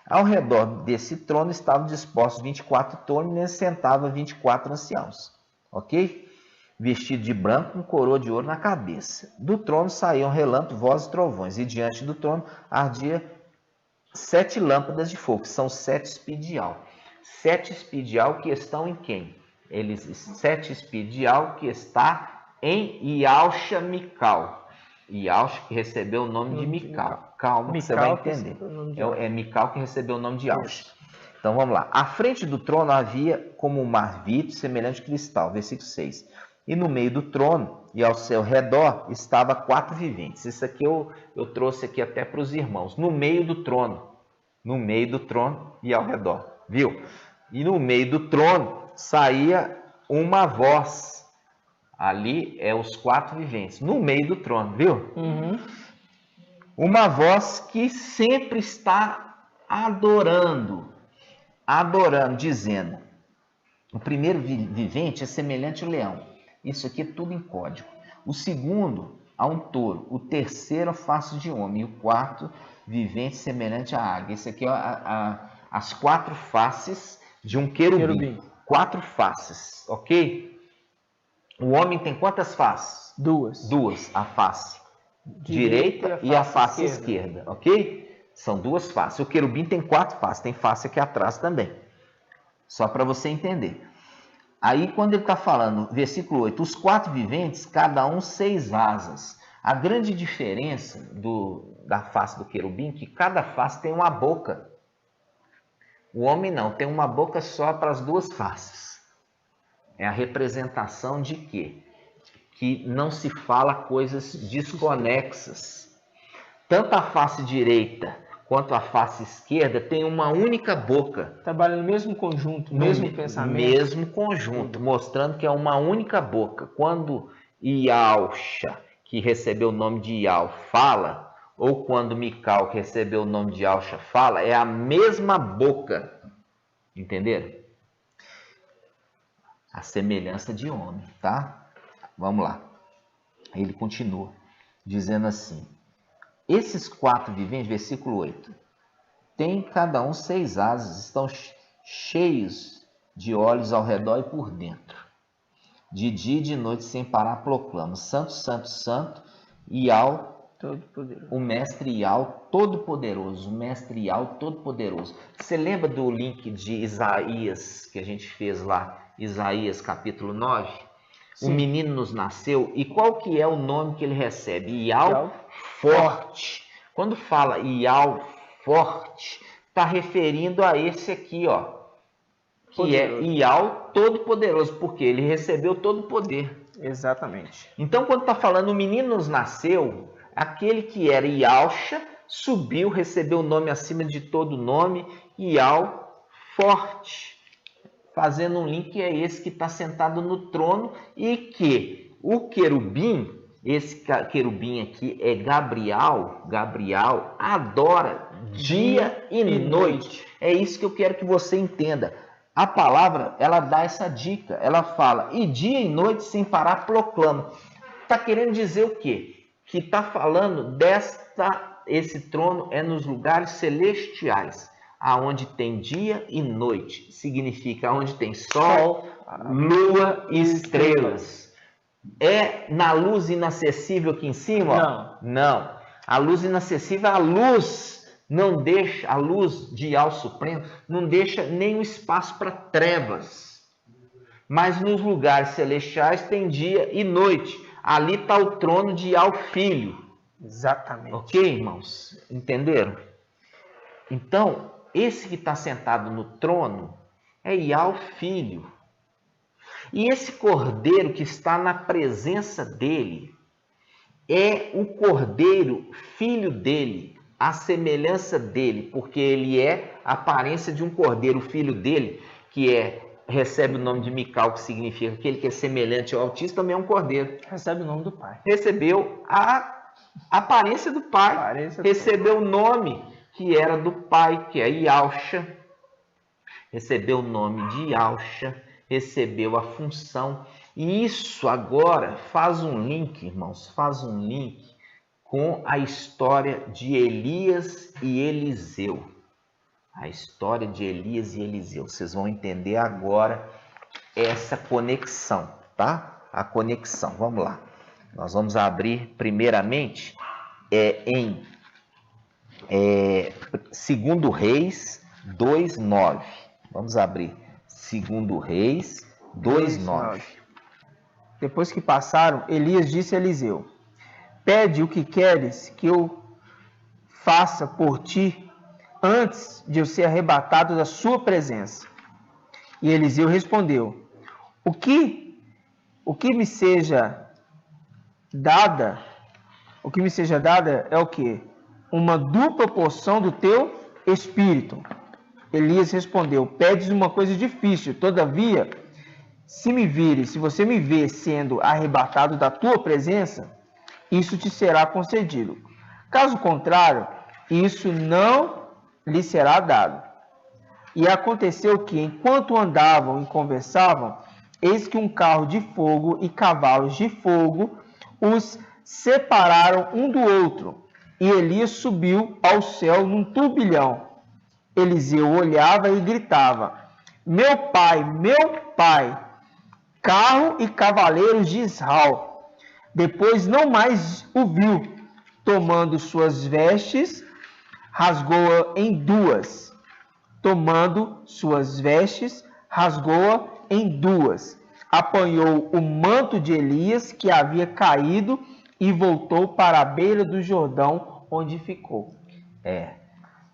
Ao redor desse trono estavam dispostos 24 tronos, e neles sentavam 24 anciãos, ok? Vestido de branco, com coroa de ouro na cabeça. Do trono saíam relâmpagos, vozes e trovões, e diante do trono ardia 7 lâmpadas de fogo, que são 7 espidial. 7 espidial que estão em quem? 7 espidial que está em Ialcha Mical. Ialcha que recebeu o nome de Mical. Calma, que você vai entender. É Mical que recebeu o nome de Ialcha. Então vamos lá. À frente do trono havia como um mar vítreo semelhante a cristal. Versículo 6. E no meio do trono e ao seu redor estava 4 viventes. Isso aqui eu trouxe aqui até para os irmãos. No meio do trono. No meio do trono e ao redor. Viu? E no meio do trono saía uma voz. Ali é os 4 viventes. No meio do trono, viu? Uhum. Uma voz que sempre está adorando, dizendo: o primeiro vivente é semelhante ao leão. Isso aqui é tudo em código. O segundo a um touro. O terceiro a face de homem. E o quarto vivente semelhante à águia. Isso aqui é as 4 faces de um querubim. 4 faces, ok? O homem tem quantas faces? 2. 2. A face direita e a face esquerda, ok? São 2 faces. O querubim tem 4 faces. Tem face aqui atrás também. Só para você entender. Aí, quando ele está falando, versículo 8, os 4 viventes, cada um 6 asas. A grande diferença da face do querubim é que cada face tem uma boca. O homem não, tem uma boca só para as 2 faces. É a representação de quê? Que não se fala coisas desconexas. Tanto a face direita quanto a face esquerda tem uma única boca. Trabalha no mesmo conjunto, no mesmo pensamento. Mesmo conjunto, mostrando que é uma única boca. Quando Ialcha, que recebeu o nome de Ial, fala, ou quando Mical, que recebeu o nome de Ialcha, fala, é a mesma boca. Entenderam? A semelhança de homem, tá? Vamos lá. Ele continua, dizendo assim: esses 4 viventes, versículo 8, tem cada um 6 asas, estão cheios de olhos ao redor e por dentro. De dia e de noite sem parar proclamam: Santo, Santo, Santo, Ial, o mestre Ial todo-poderoso, o mestre Ial todo-poderoso. Você lembra do link de Isaías que a gente fez lá? Isaías capítulo 9, Sim. O menino nos nasceu, e qual que é o nome que ele recebe? Ial forte. Quando fala Ial forte, está referindo a esse aqui, ó, que poderoso. É Ial todo-poderoso, porque ele recebeu todo o poder. Exatamente. Então, quando está falando o menino nos nasceu, aquele que era Ialcha subiu, recebeu o nome acima de todo nome, Ial forte. Fazendo um link, é esse que está sentado no trono e que o querubim, esse querubim aqui é Gabriel, adora dia e noite. É isso que eu quero que você entenda. A palavra, ela dá essa dica, ela fala, e dia e noite sem parar proclama. Está querendo dizer o quê? Que está falando esse trono é nos lugares celestiais. Aonde tem dia e noite, significa onde tem sol, lua e estrelas. É na luz inacessível aqui em cima? Não. A luz inacessível, a luz não deixa, a luz de Ial Supremo não deixa nem o espaço para trevas. Mas nos lugares celestiais tem dia e noite. Ali está o trono de Ial Filho. Exatamente. Ok, irmãos? Entenderam? Então, esse que está sentado no trono é Ial Filho. E esse cordeiro que está na presença dele é o cordeiro filho dele, a semelhança dele, porque ele é a aparência de um cordeiro, filho dele, que recebe o nome de Mical, que significa aquele que é semelhante ao Altíssimo, também é um cordeiro. Recebe o nome do Pai. Recebeu a aparência do Pai, recebeu o nome que era do pai, que é Ialcha, recebeu o nome de Ialcha, recebeu a função. E isso agora faz um link, irmãos, faz um link com a história de Elias e Eliseu. A história de Elias e Eliseu. Vocês vão entender agora essa conexão, tá? A conexão. Vamos lá. Nós vamos abrir primeiramente em 2 Reis 2:9. Vamos abrir 2 Reis 2:9. Depois que passaram, Elias disse a Eliseu: pede o que queres que eu faça por ti antes de eu ser arrebatado da sua presença. E Eliseu respondeu: o que me seja dada é o quê? Uma dupla porção do teu espírito. Elias respondeu: pedes uma coisa difícil, todavia, se você me vê sendo arrebatado da tua presença, isso te será concedido. Caso contrário, isso não lhe será dado. E aconteceu que, enquanto andavam e conversavam, eis que um carro de fogo e cavalos de fogo os separaram um do outro, e Elias subiu ao céu num turbilhão. Eliseu olhava e gritava: meu pai, carro e cavaleiros de Israel. Depois não mais o viu. Tomando suas vestes, rasgou-a em duas. Apanhou o manto de Elias que havia caído e voltou para a beira do Jordão, onde ficou.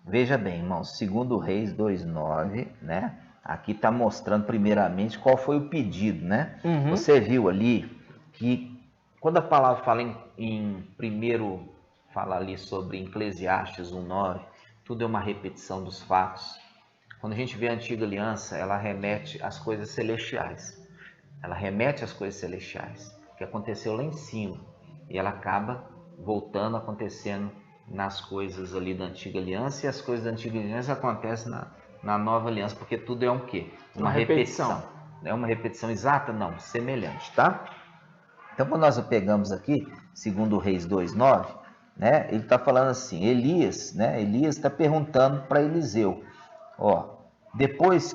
Veja bem, irmãos, 2 Reis 2:9, né? Aqui está mostrando primeiramente qual foi o pedido, né? Você viu ali que quando a palavra fala primeiro fala ali sobre Eclesiastes 1:9, tudo é uma repetição dos fatos. Quando a gente vê a antiga aliança, ela remete às coisas celestiais. Que aconteceu lá em cima. E ela acaba voltando, acontecendo nas coisas ali da antiga aliança. E as coisas da antiga aliança acontecem na nova aliança. Porque tudo é um quê? Uma repetição. Não é uma repetição exata? Não, semelhante, tá? Então, quando nós pegamos aqui, 2 Reis 2:9, né? Ele está falando assim, Elias está perguntando para Eliseu, depois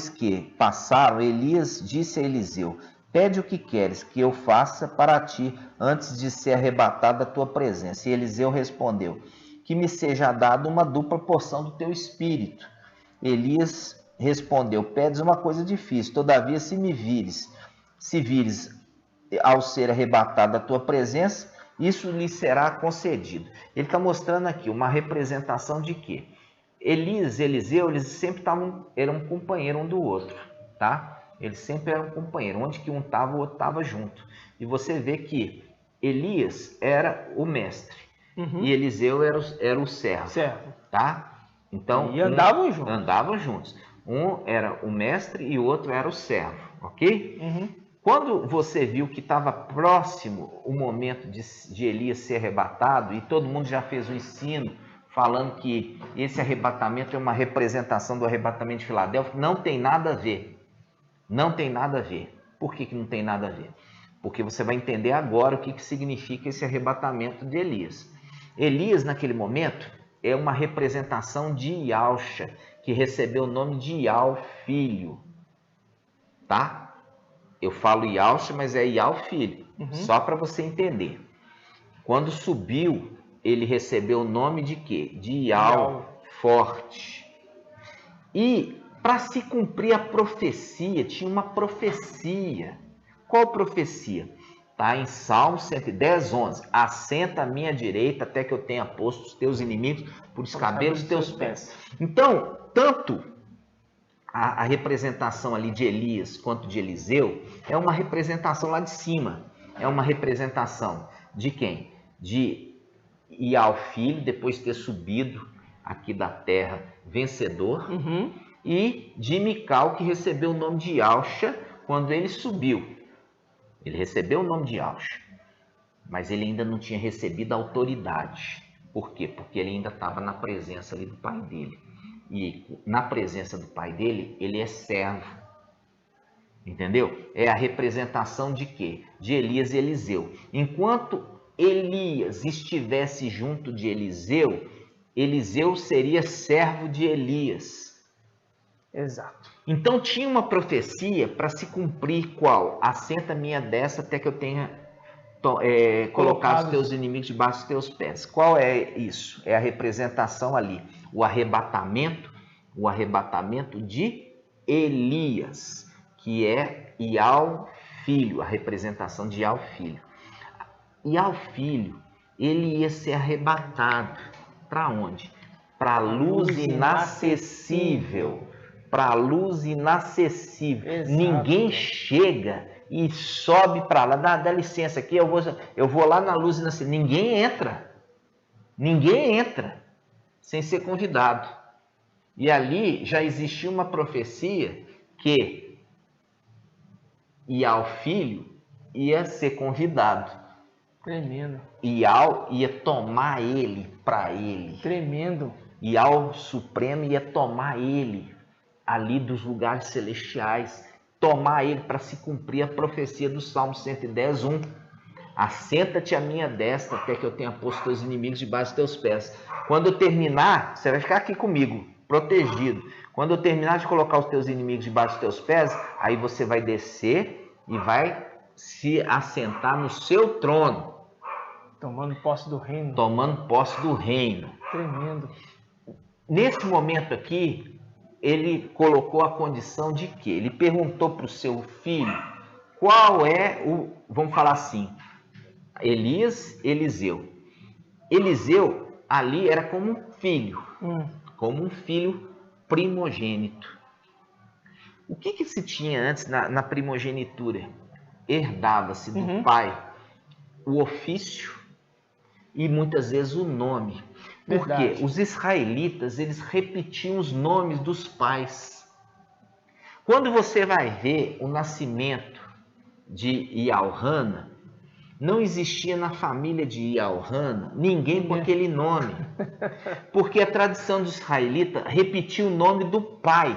que passaram, Elias disse a Eliseu: pede o que queres que eu faça para ti antes de ser arrebatado da tua presença. E Eliseu respondeu: que me seja dada uma dupla porção do teu espírito. Elias respondeu: pedes uma coisa difícil, todavia se vires ao ser arrebatado da tua presença, isso lhe será concedido. Ele está mostrando aqui uma representação de quê? Elias e Eliseu, eles sempre eram um companheiro um do outro, tá? Eles sempre eram companheiros, onde que um estava, o outro estava junto. E você vê que Elias era o mestre e Eliseu era o servo, tá? Então, e andavam juntos. Um era o mestre e o outro era o servo, ok? Quando você viu que estava próximo o momento de Elias ser arrebatado, e todo mundo já fez o ensino falando que esse arrebatamento é uma representação do arrebatamento de Filadélfia, não tem nada a ver. Não tem nada a ver. Por que não tem nada a ver? Porque você vai entender agora o que significa esse arrebatamento de Elias. Elias, naquele momento, é uma representação de Ialcha, que recebeu o nome de Ial, filho. Tá? Eu falo Ialcha, mas é Ial, filho. Só para você entender. Quando subiu, ele recebeu o nome de quê? De Ial, forte. E para se cumprir a profecia, tinha uma profecia. Qual profecia? Está em Salmo 110:11. Assenta à minha direita até que eu tenha posto os teus inimigos por escabelos dos teus pés. Então, tanto a representação ali de Elias quanto de Eliseu é uma representação lá de cima. É uma representação de quem? De Ial, filho, depois de ter subido aqui da terra vencedor, e de Mical, que recebeu o nome de Ialcha quando ele subiu. Ele recebeu o nome de Ialcha, mas ele ainda não tinha recebido a autoridade. Por quê? Porque ele ainda estava na presença ali do pai dele. e na presença do pai dele, ele é servo. Entendeu? É a representação de quê? De Elias e Eliseu. Enquanto Elias estivesse junto de Eliseu, Eliseu seria servo de Elias. Exato. Então tinha uma profecia para se cumprir qual? Assenta a minha destra até que eu tenha colocado os teus inimigos debaixo dos teus pés. Qual é isso? É a representação ali, o arrebatamento de Elias, que é Ial filho, a representação de Ial filho. Ial filho, ele ia ser arrebatado para onde? Para a luz inacessível. Para a luz inacessível. Exato. Ninguém chega e sobe para lá. Dá licença aqui, eu vou lá na luz inacessível. Ninguém entra sem ser convidado. E ali já existia uma profecia que Ial filho ia ser convidado. Tremendo. Ial ia tomar ele para ele. Tremendo. Ial Supremo ia tomar ele ali dos lugares celestiais, tomar ele para se cumprir a profecia do Salmo 110, 1. Assenta-te à minha destra até que eu tenha posto teus inimigos debaixo dos teus pés. Quando eu terminar, você vai ficar aqui comigo, protegido. Quando eu terminar de colocar os teus inimigos debaixo dos teus pés, aí você vai descer e vai se assentar no seu trono. Tomando posse do reino. Tomando posse do reino. Tremendo. Nesse momento aqui, ele colocou a condição de quê? Ele perguntou para o seu filho qual é o, vamos falar assim, Elias, Eliseu. Eliseu ali era como um filho primogênito. O que se tinha antes na primogenitura? Herdava-se do pai o ofício e muitas vezes o nome. Porque os israelitas, eles repetiam os nomes dos pais. Quando você vai ver o nascimento de Ial-Hana, não existia na família de Ial-Hana ninguém com aquele nome. Porque a tradição dos israelitas repetia o nome do pai.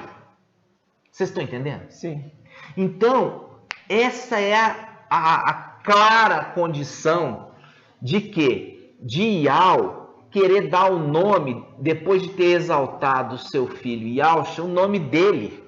Vocês estão entendendo? Sim. Então, essa é a clara condição de que de Ial querer dar o nome, depois de ter exaltado o seu filho Ialcha, o nome dele.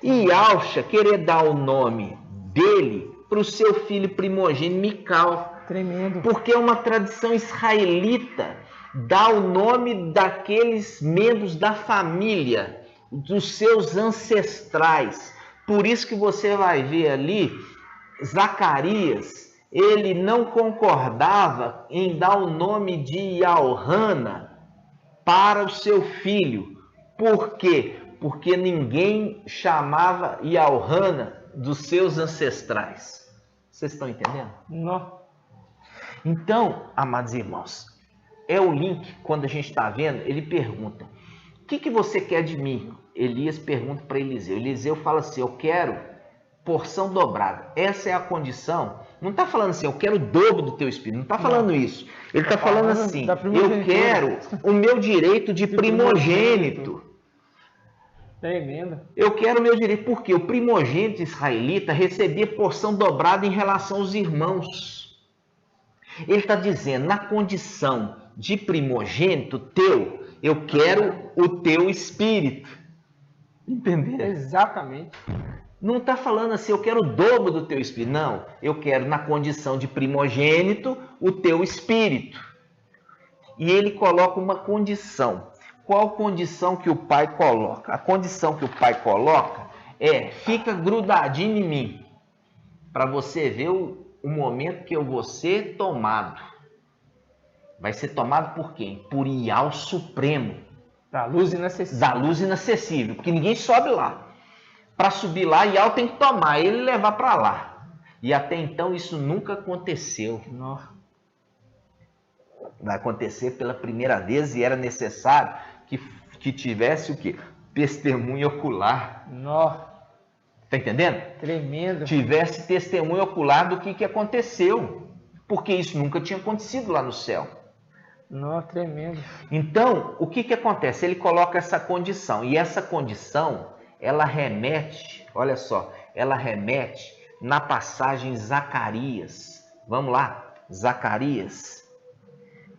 E Ialcha querer dar o nome dele para o seu filho primogênito Mical. Tremendo. Porque é uma tradição israelita dar o nome daqueles membros da família, dos seus ancestrais. Por isso que você vai ver ali, Zacarias, ele não concordava em dar o nome de Ial-Hana para o seu filho. Por quê? Porque ninguém chamava Ial-Hana dos seus ancestrais. Vocês estão entendendo? Não. Então, amados irmãos, é o link, quando a gente está vendo, ele pergunta, o que você quer de mim? Elias pergunta para Eliseu. Eliseu fala assim, eu quero porção dobrada. Essa é a condição. Não está falando assim, eu quero o dobro do teu espírito. Não está falando isso. Ele está falando assim, eu quero o meu direito de primogênito. Tremendo. Eu quero o meu direito. Porque o primogênito israelita recebia porção dobrada em relação aos irmãos. Ele está dizendo, na condição de primogênito teu, eu quero o teu espírito. Entendeu? Exatamente. Não está falando assim, eu quero o dobro do teu espírito. Não, eu quero na condição de primogênito o teu espírito. E ele coloca uma condição. Qual condição que o pai coloca? A condição que o pai coloca é, fica grudadinho em mim, para você ver o momento que eu vou ser tomado. Vai ser tomado por quem? Por Ial Supremo. Da luz inacessível. Da luz inacessível, porque ninguém sobe lá. Para subir lá, Ial tem que tomar ele e levar para lá. E até então isso nunca aconteceu. Não. Vai acontecer pela primeira vez e era necessário que tivesse o quê? Testemunho ocular. Não. Tá entendendo? Tremendo. Tivesse testemunho ocular do que aconteceu. Porque isso nunca tinha acontecido lá no céu. Não, tremendo. Então, o que acontece? Ele coloca essa condição, e essa condição, ela remete, olha só, ela remete na passagem Zacarias. Vamos lá, Zacarias,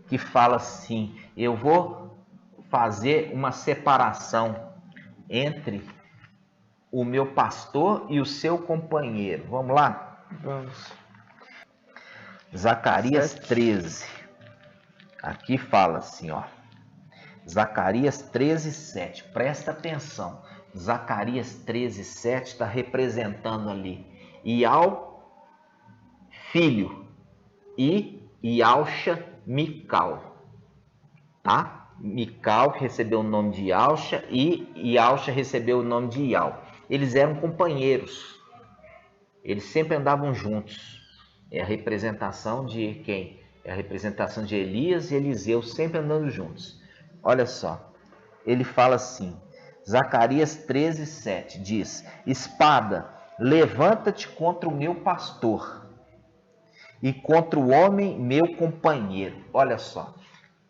que fala assim: eu vou fazer uma separação entre o meu pastor e o seu companheiro. Vamos lá? Vamos. Zacarias 13. Aqui fala assim, ó. Zacarias 13, 7. Presta atenção. Zacarias 13, 7 está representando ali Ial, filho, e Ialcha, Mical. Tá? Mical recebeu o nome de Ialcha e Ialcha recebeu o nome de Ial. Eles eram companheiros. Eles sempre andavam juntos. É a representação de quem? É a representação de Elias e Eliseu sempre andando juntos. Olha só, ele fala assim, Zacarias 13, 7, diz: espada, levanta-te contra o meu pastor e contra o homem meu companheiro. Olha só,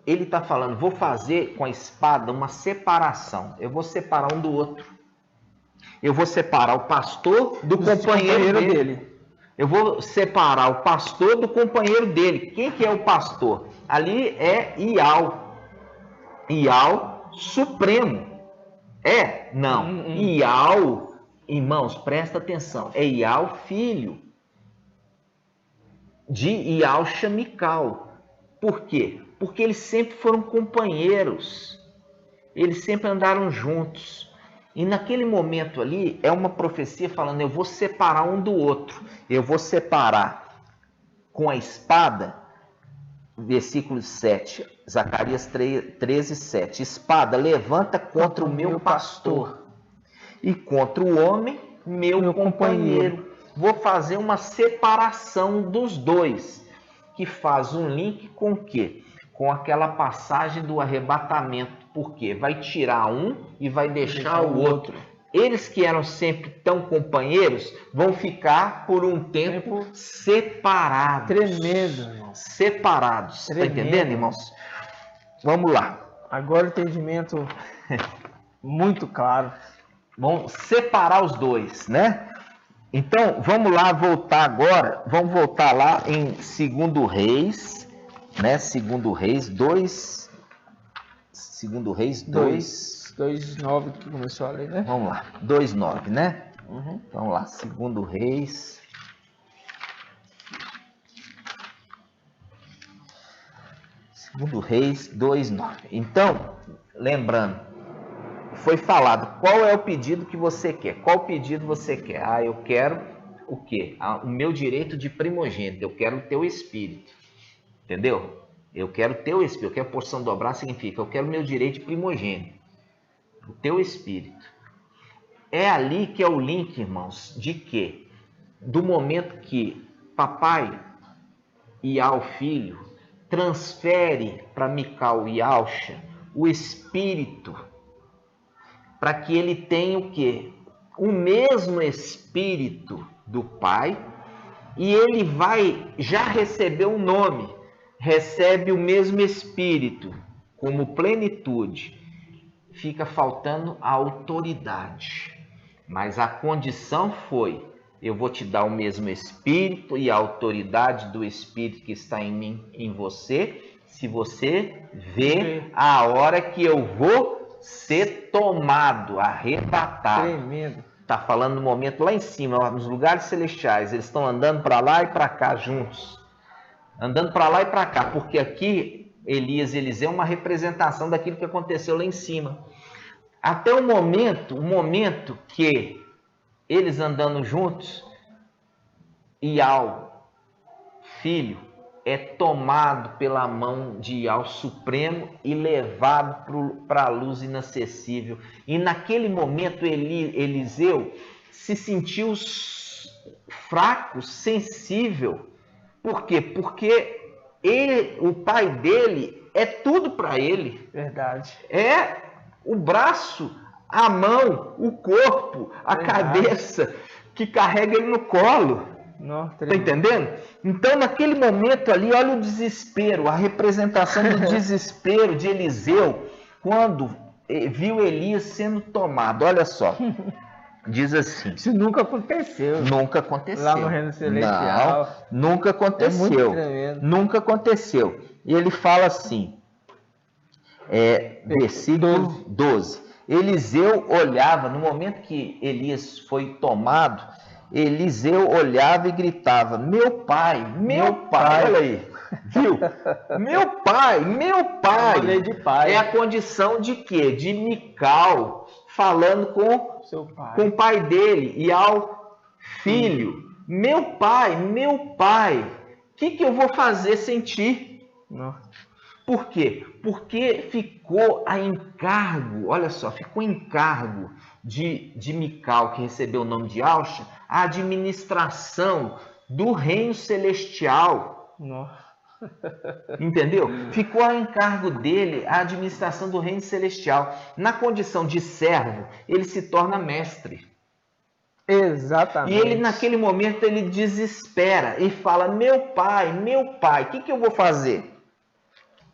ele está falando, vou fazer com a espada uma separação. Eu vou separar um do outro. Eu vou separar o pastor do companheiro dele. Eu vou separar o pastor do companheiro dele. Quem que é o pastor? Ali é Ial. Ial Supremo. É? Não. Ial, irmãos, presta atenção. É Ial filho de Ialcha Mical. Por quê? Porque eles sempre foram companheiros. Eles sempre andaram juntos. E naquele momento ali, é uma profecia falando, eu vou separar um do outro. Eu vou separar com a espada, versículo 7, Zacarias 13, 7. Espada, levanta contra o meu pastor e contra o homem, meu companheiro. Vou fazer uma separação dos dois, que faz um link com o quê? Com aquela passagem do arrebatamento. Porque vai tirar um e vai deixar o outro. Eles que eram sempre tão companheiros vão ficar por um tempo separados. Tremendo, irmão. Separados. Está entendendo, irmãos? Vamos lá. Agora o entendimento muito claro. Vamos separar os dois, né? Então, vamos lá voltar agora. Vamos voltar lá em 2 Reis, né? 2 Reis 2. 2 Reis 2:9 que começou a ler, né? Vamos lá, 2:9, né? Vamos lá, 2 Reis. Segundo Reis 2:9. Então, lembrando, foi falado qual é o pedido que você quer. Qual pedido você quer? Ah, eu quero o quê? O meu direito de primogênito. Eu quero o teu espírito. Entendeu? Eu quero o teu espírito. Eu quero porção dobrar, significa eu quero o meu direito de primogênito. O teu espírito. É ali que é o link, irmãos, de quê? Do momento que papai Ial filho transfere para Mical e Ialcha o espírito, para que ele tenha o quê? O mesmo espírito do pai, e ele vai já receber um nome, recebe o mesmo espírito como plenitude. Fica faltando a autoridade, mas a condição foi: eu vou te dar o mesmo espírito e a autoridade do espírito que está em mim, em você, se você vê a hora que eu vou ser tomado, arrebatado. Tremendo. Está falando no momento lá em cima, nos lugares celestiais, eles estão andando para lá e para cá juntos, andando para lá e para cá, porque aqui Elias e Eliseu é uma representação daquilo que aconteceu lá em cima. Até o momento que eles andando juntos, Ial, filho, é tomado pela mão de Ial Supremo e levado para a luz inacessível. E naquele momento Eliseu se sentiu fraco, sensível. Por quê? Porque o pai dele é tudo para ele. Verdade. É o braço, a mão, o corpo, a cabeça que carrega ele no colo. Tá entendendo? Então, naquele momento ali, olha o desespero, a representação do desespero de Eliseu, quando viu Elias sendo tomado. Olha só, diz assim. Isso nunca aconteceu. Nunca aconteceu. Lá no reino celestial. Não, nunca aconteceu. É muito tremendo. Nunca aconteceu. E ele fala assim, versículo 12. Eliseu olhava, no momento que Elias foi tomado, Eliseu olhava e gritava, meu pai, olha aí, viu? Meu pai, De pai. é a condição de quê? De Mical falando com Seu pai. Com o pai dele e ao filho, meu pai, o que eu vou fazer sem ti? Nossa. Por quê? Porque ficou a encargo, olha só, ficou encargo de Mical, que recebeu o nome de Ausha, a administração do reino celestial. Nossa. Entendeu? Ficou a encargo dele a administração do reino celestial. Na condição de servo, ele se torna mestre. Exatamente. E ele, naquele momento, ele desespera e fala, meu pai, o que eu vou fazer?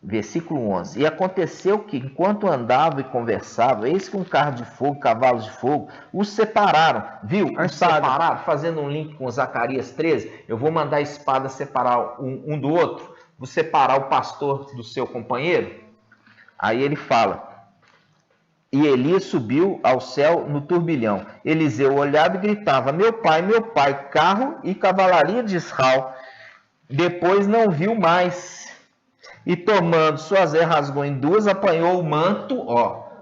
Versículo 11. E aconteceu que, enquanto andava e conversava, eis que um carro de fogo, cavalos de fogo, os separaram. Viu? Os separaram, fazendo um link com Zacarias 13. Eu vou mandar a espada separar um do outro. Vou separar o pastor do seu companheiro. Aí ele fala, e Elias subiu ao céu no turbilhão. Eliseu olhava e gritava, meu pai, carro e cavalaria de Israel. Depois não viu mais. E tomando suas rasgou em duas, apanhou o manto,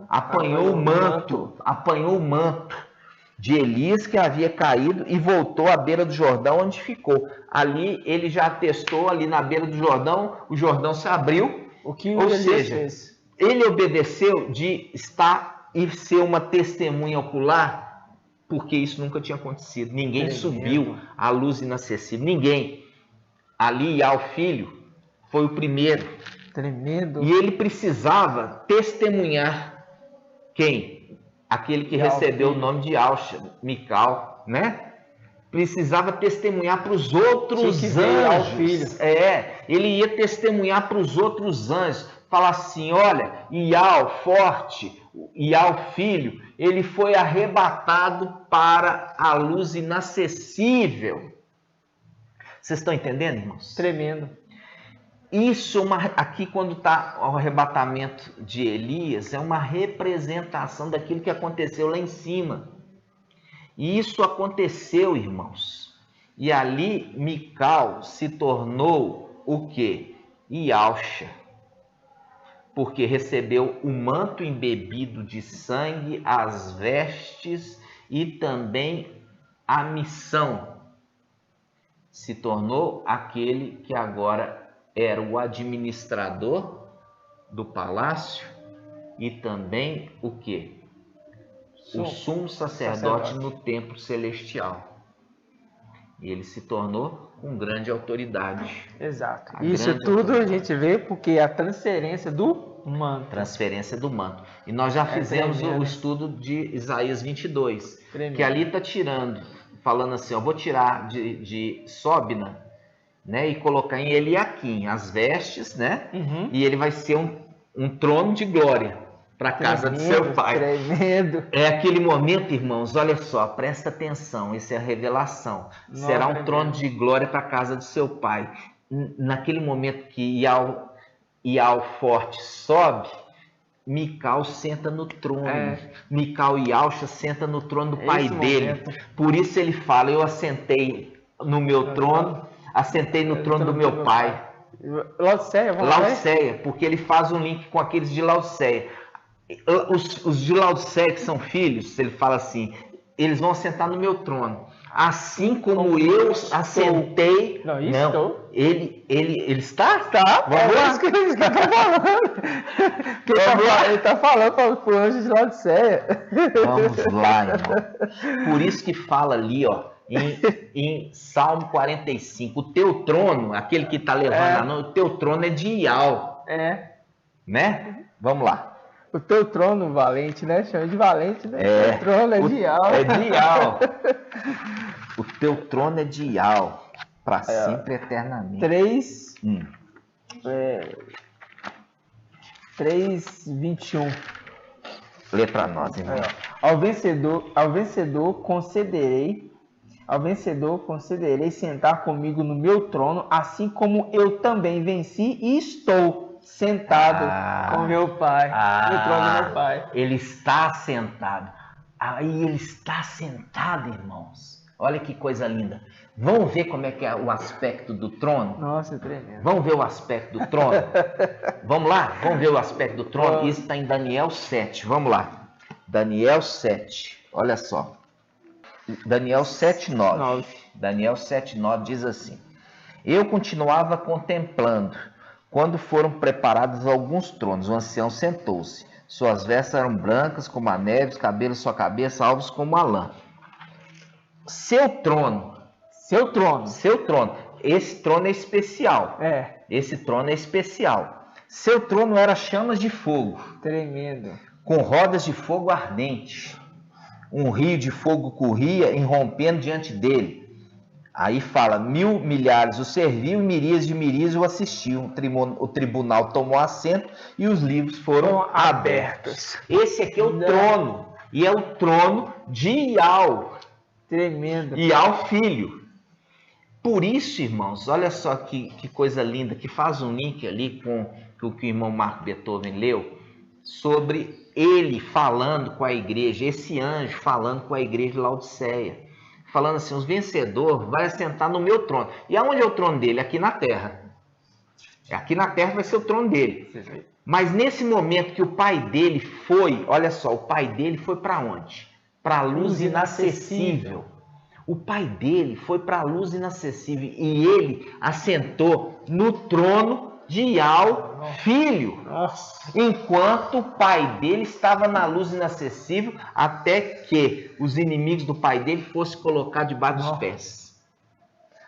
apanhou o manto de Elias que havia caído e voltou à beira do Jordão, onde ficou. Ali ele já atestou, ali na beira do Jordão, o Jordão se abriu. Ou seja, ele obedeceu de estar e ser uma testemunha ocular, porque isso nunca tinha acontecido. Ninguém subiu à luz inacessível, ninguém. Ali, ao filho, foi o primeiro. Tremendo. E ele precisava testemunhar quem? Aquele que recebeu o nome de Ausha, Mical, né? Precisava testemunhar para os outros anjos. Ele ia testemunhar para os outros anjos. Falar assim, olha, Ial, forte, Ial, filho, ele foi arrebatado para a luz inacessível. Vocês estão entendendo, irmãos? Tremendo. Isso, aqui quando está o arrebatamento de Elias, é uma representação daquilo que aconteceu lá em cima. E isso aconteceu, irmãos. E ali Mical se tornou o quê? Ialcha. Porque recebeu o manto embebido de sangue, as vestes e também a missão. Se tornou aquele que agora era o administrador do palácio e também o quê? O sumo sacerdote no templo celestial. E ele se tornou com grande autoridade. Exato. Isso tudo a gente vê porque a transferência do manto. Transferência do manto. E nós já fizemos o estudo de Isaías 22. Tremendo. Que ali está tirando, falando assim, vou tirar de Sobna, né, e colocar em Eliaquim as vestes, né? E ele vai ser um trono de glória para a casa de seu pai. Tremendo. É aquele momento, irmãos, olha só, presta atenção, essa é a revelação. Nossa, será um trono de glória para a casa de seu pai. Naquele momento que Ial forte sobe, Mical senta no trono. Mical e Ausha senta no trono do pai dele. Por isso ele fala, eu assentei no meu trono, assentei no trono do meu pai. Laodiceia, porque ele faz um link com aqueles de Laodiceia. Os de Laodiceia, que são filhos, ele fala assim, eles vão assentar no meu trono. Assim como eu assentei... Ele está? Vamos lá. Que ele está falando. Ele está falando para o anjo de Laodiceia. Vamos lá, irmão. Por isso que fala ali, em Salmo 45, o teu trono, aquele que está levando a mão, o teu trono é de Ial. Né? Vamos lá. O teu trono, valente, né? Chama de valente, né? É. O trono é O- de Yau. É de Yau. O teu trono é de Yau, para sempre, eternamente. 3:21. Lê para nós, irmão. Ao vencedor concederei sentar comigo no meu trono, assim como eu também venci e estou sentado com meu Pai, no trono do meu Pai. Ele está sentado. Aí ele está sentado, irmãos. Olha que coisa linda. Vamos ver como é que é o aspecto do trono? Nossa, tremendo. Vamos ver o aspecto do trono? Vamos lá? Vamos ver o aspecto do trono? Isso está em Daniel 7. Vamos lá. Daniel 7. Olha só. Daniel 7:9. Daniel 7:9 diz assim: Eu continuava contemplando, quando foram preparados alguns tronos. O ancião sentou-se. Suas vestes eram brancas como a neve, os cabelos de sua cabeça alvos como a lã. Seu trono. Esse trono é especial. Esse trono é especial. Seu trono era chamas de fogo. Tremendo. Com rodas de fogo ardente. Um rio de fogo corria, irrompendo diante dele. Aí fala, 1.000 milhares o serviam e miríades de miríades o assistiam. O tribunal tomou assento e os livros foram abertos. Esse aqui é o trono. E é o trono de Yau. Tremendo. Yau filho. Por isso, irmãos, olha só que coisa linda, que faz um link ali com o que o irmão Marco Beethoven leu, sobre ele falando com a igreja, esse anjo falando com a igreja de Laodiceia, falando assim, os vencedores vai assentar no meu trono. E aonde é o trono dele? Aqui na terra. Aqui na terra vai ser o trono dele. Mas nesse momento que o pai dele foi, olha só, o pai dele foi para onde? Para a luz inacessível. O pai dele foi para a luz inacessível e ele assentou no trono de Yau, filho. Nossa. Enquanto o pai dele estava na luz inacessível, até que os inimigos do pai dele fossem colocados debaixo dos pés.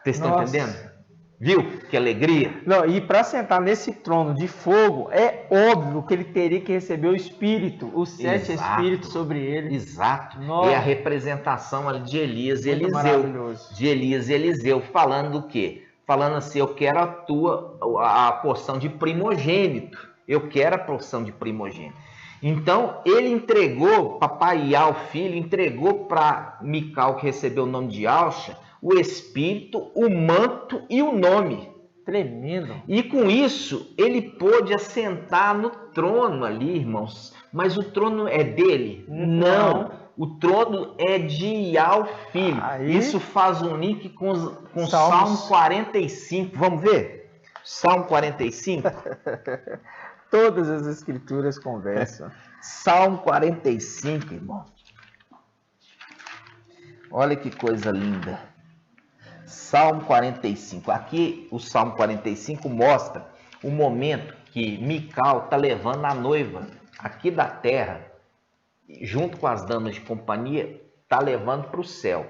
Vocês estão entendendo? Viu? Que alegria. Não, e para sentar nesse trono de fogo, é óbvio que ele teria que receber o Espírito, os 7 Espíritos sobre ele. Exato. Nossa. É a representação ali de Elias e Muito Eliseu. maravilhoso. De Elias e Eliseu, falando do quê? Falando assim, eu quero a porção de primogênito. Eu quero a porção de primogênito. Então, ele entregou, papai Yau, filho, entregou para Mical, que recebeu o nome de Alxa, o espírito, o manto e o nome. Tremendo. E com isso, ele pôde assentar no trono ali, irmãos. Mas o trono é dele? Não. O trono é de Yau, filho. Aí... Isso faz um link com Salmo 45. Vamos ver? Salmo 45. Todas as escrituras conversam. Salmo 45, irmão. Olha que coisa linda. Salmo 45. Aqui o Salmo 45 mostra o momento que Mical está levando a noiva aqui da terra, junto com as damas de companhia, está levando para o céu,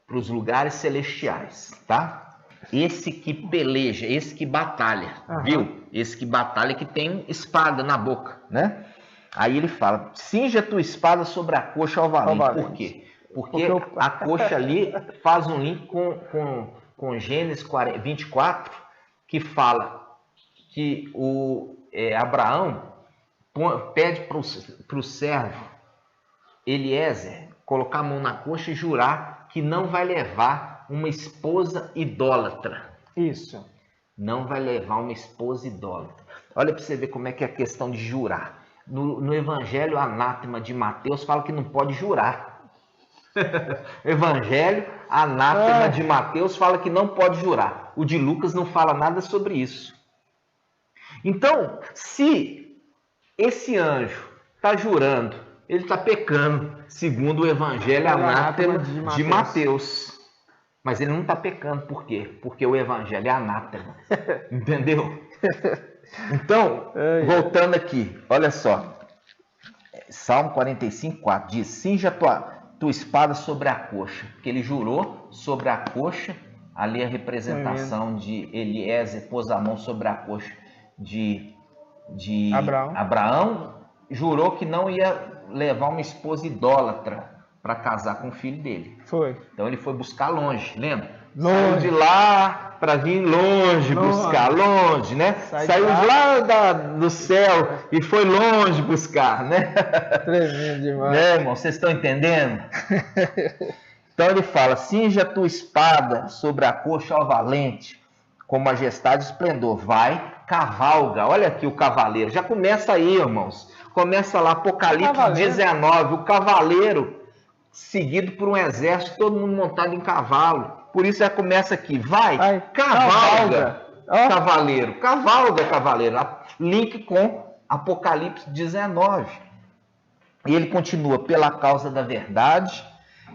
para os lugares celestiais, tá? Esse que peleja, esse que batalha, viu? Esse que batalha que tem espada na boca, né? Aí ele fala, cinja tua espada sobre a coxa ao valente. Por quê? Porque a coxa ali faz um link com Gênesis 24, que fala que Abraão pede para o servo Eliezer colocar a mão na coxa e jurar que não vai levar uma esposa idólatra. Isso. Não vai levar uma esposa idólatra. Olha para você ver como é que é a questão de jurar. No Evangelho Anátema de Mateus fala que não pode jurar. Evangelho Anátema de Mateus fala que não pode jurar. O de Lucas não fala nada sobre isso. Então, se esse anjo está jurando, ele está pecando, segundo o Evangelho Anátema de Mateus. Mas ele não está pecando, por quê? Porque o Evangelho é anátema. Entendeu? Então, voltando aqui, olha só. Salmo 45, 4 diz, cinja tua espada sobre a coxa, porque ele jurou sobre a coxa, ali a representação de Eliezer pôs a mão sobre a coxa de Abraão, jurou que não ia levar uma esposa idólatra para casar com o filho dele. Foi. Então ele foi buscar longe, lembra? Longe. Saiu de lá para vir longe buscar, longe, né? Saiu lá do céu e foi longe buscar, né? Tremendo demais. Né, irmão? Vocês estão entendendo? Então ele fala, cinja a tua espada sobre a coxa ao valente, com majestade e esplendor. Vai, cavalga. Olha aqui o cavaleiro. Já começa aí, irmãos. Começa lá, Apocalipse 19, o cavaleiro seguido por um exército, todo mundo montado em cavalo. Por isso já começa aqui, vai, cavalga, cavaleiro, cavalga, cavaleiro. Link com Apocalipse 19. E ele continua, pela causa da verdade,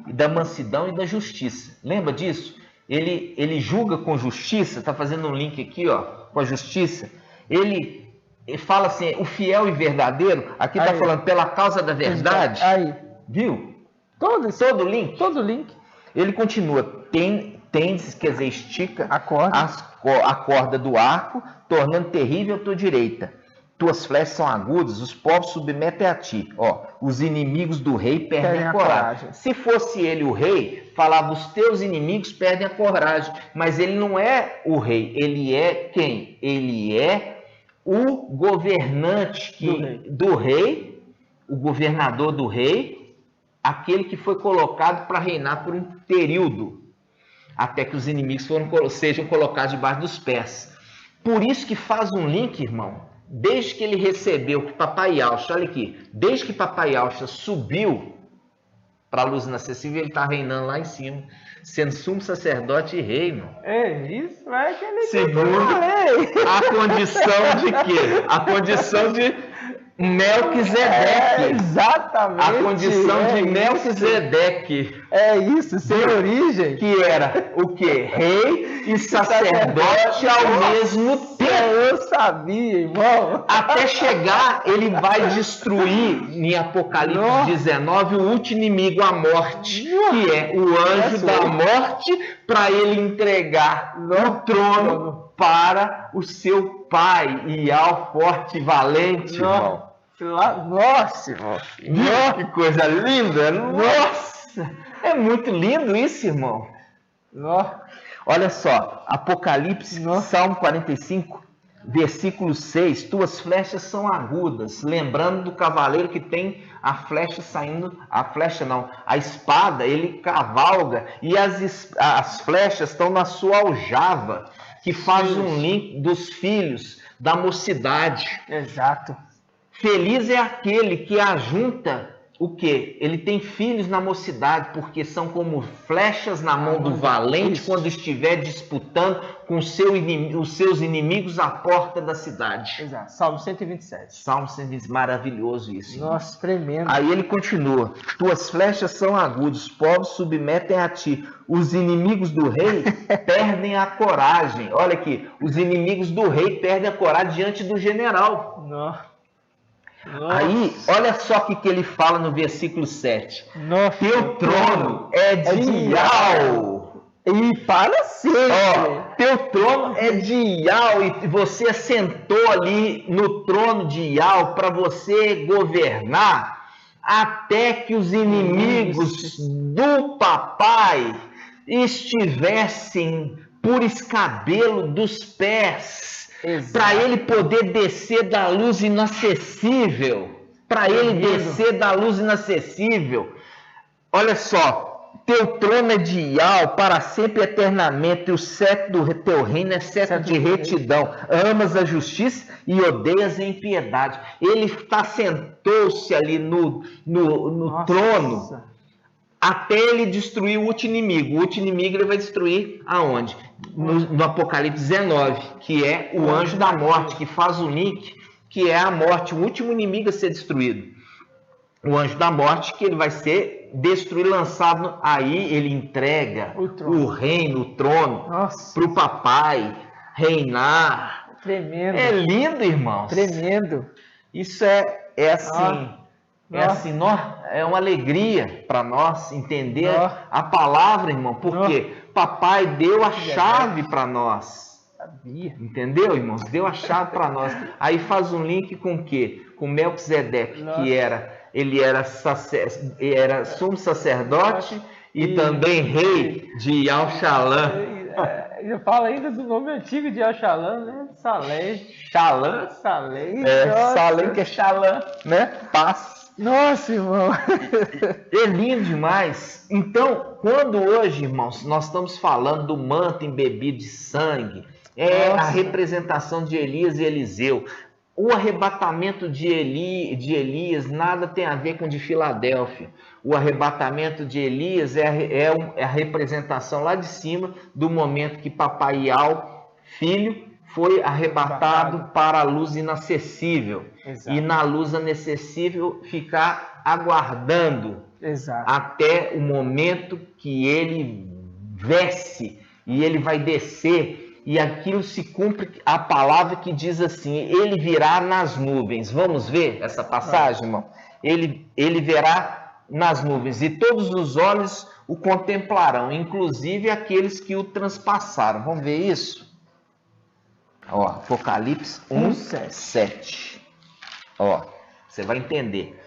e da mansidão e da justiça. Lembra disso? Ele julga com justiça, está fazendo um link aqui, ó, com a justiça. Ele fala assim, o fiel e verdadeiro, aqui está falando pela causa da verdade. Aí. Viu? Todo link. Todo link. Ele continua, tendes, quer dizer, estica a corda do arco, tornando terrível a tua direita. Tuas flechas são agudas, os povos submetem a ti. Ó, os inimigos do rei perdem a coragem. Se fosse ele o rei, falava, os teus inimigos perdem a coragem. Mas ele não é o rei, ele é quem? Ele é o governante do rei, o governador do rei, aquele que foi colocado para reinar por um período, até que os inimigos sejam colocados debaixo dos pés. Por isso que faz um link, irmão, desde que ele recebeu que Papai Yahshua, olha aqui, desde que Papai Yahshua subiu para a luz inacessível, ele está reinando lá em cima, sendo sumo sacerdote e rei, irmão. Isso é que ele segundo a condição de quê? A condição de Melquisedeque. Exatamente. A condição de Melquisedeque. É isso, sem origem. Que era o quê? Rei e sacerdote ao mesmo tempo. Eu sabia, irmão. Até chegar, ele vai destruir, em Apocalipse 19, o último inimigo, a morte, que é o anjo da morte, para ele entregar o trono para o seu pai, Ial, forte e valente, irmão. Nossa, irmão. Que coisa linda. Nossa, é muito lindo isso, irmão. Olha só, Apocalipse, Salmo 45, versículo 6. Tuas flechas são agudas, lembrando do cavaleiro que tem a flecha saindo, a espada, ele cavalga, e as flechas estão na sua aljava, que faz um link dos filhos da mocidade. Exato. Feliz é aquele que ajunta o quê? Ele tem filhos na mocidade, porque são como flechas na mão do valente quando estiver disputando com os seus inimigos à porta da cidade. Exato. Salmo 127. Salmo 127, maravilhoso isso. Nossa, tremendo. Aí ele continua, tuas flechas são agudas, os povos submetem a ti, os inimigos do rei perdem a coragem. Olha aqui, os inimigos do rei perdem a coragem diante do general. Nossa. Aí, olha só o que ele fala no versículo 7. Teu trono é de Ial. E para sempre. Teu trono é de Ial. E você assentou ali no trono de Ial para você governar até que os inimigos do papai estivessem por escabelo dos pés. Para ele poder descer da luz inacessível. Olha só, teu trono é de Ial para sempre e eternamente, e o cetro do teu reino é cetro de retidão. Amas a justiça e odeias a impiedade. Ele sentou-se ali no trono até ele destruir o último inimigo. O último inimigo ele vai destruir aonde? No Apocalipse 19, que é o anjo da morte, que faz o link, que é a morte, o último inimigo a ser destruído. O anjo da morte, que ele vai ser destruído, lançado, aí ele entrega o reino, o trono, para o papai reinar. Tremendo. É lindo, irmãos. Tremendo. Isso é assim... É uma alegria para nós entender a palavra, irmão, porque papai deu a chave para nós. Entendeu, irmãos? Deu a chave para nós. Aí faz um link com o quê? com Melquisedeque, que ele era sumo sacerdote e também rei de Alxalã. Já fala ainda do nome antigo de Alxalã, né? Salém. Xalã? Salém. Salém que é Xalã, né? Paz. Nossa, irmão. É lindo demais. Então, quando hoje, irmãos, nós estamos falando do manto embebido de sangue, a representação de Elias e Eliseu. O arrebatamento de Elias nada tem a ver com o de Filadélfia. O arrebatamento de Elias é a representação lá de cima do momento que Papai Ial, filho, foi arrebatado para a luz inacessível. Exato. E na luz inacessível ficar aguardando até o momento que ele desce e ele vai descer. E aquilo se cumpre a palavra que diz assim, ele virá nas nuvens. Vamos ver essa passagem, irmão? Ele verá nas nuvens e todos os olhos o contemplarão, inclusive aqueles que o transpassaram. Vamos ver isso? Ó, Apocalipse 1:7. Ó, você vai entender.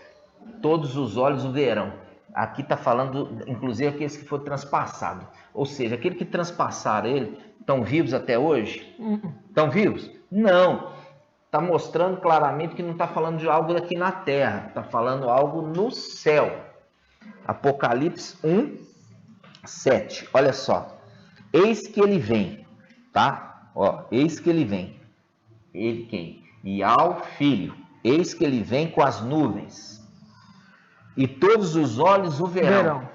Todos os olhos o verão. Aqui está falando, inclusive, aqueles que foram transpassados. Ou seja, aqueles que transpassaram ele, estão vivos até hoje? Estão vivos? Não. Está mostrando claramente que não está falando de algo aqui na terra. Está falando algo no céu. Apocalipse 1:7. Olha só. Eis que ele vem. Tá? Ó, eis que ele vem. Ele quem? E ao filho. Eis que ele vem com as nuvens. E todos os olhos o verão.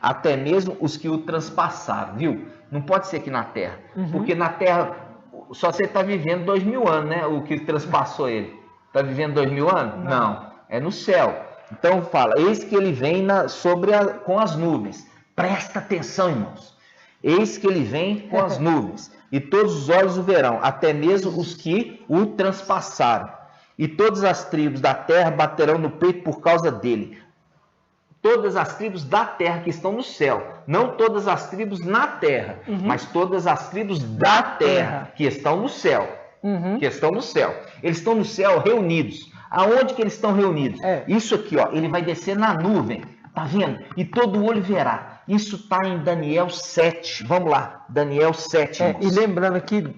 Até mesmo os que o transpassaram, viu? Não pode ser aqui na terra. Porque na terra só você está vivendo 2000 anos, né? O que transpassou ele. Está vivendo 2000 anos? Não. É no céu. Então fala, eis que ele vem com as nuvens. Presta atenção, irmãos. Eis que ele vem com as nuvens. E todos os olhos o verão. Até mesmo os que o transpassaram. E todas as tribos da terra baterão no peito por causa dele. Todas as tribos da terra que estão no céu. Não todas as tribos na terra, mas todas as tribos da terra que estão no céu. Que estão no céu. Eles estão no céu reunidos. Aonde que eles estão reunidos? Isso aqui, ó, ele vai descer na nuvem. Tá vendo? E todo olho verá. Isso está em Daniel 7. Vamos lá, Daniel 7. E lembrando aqui,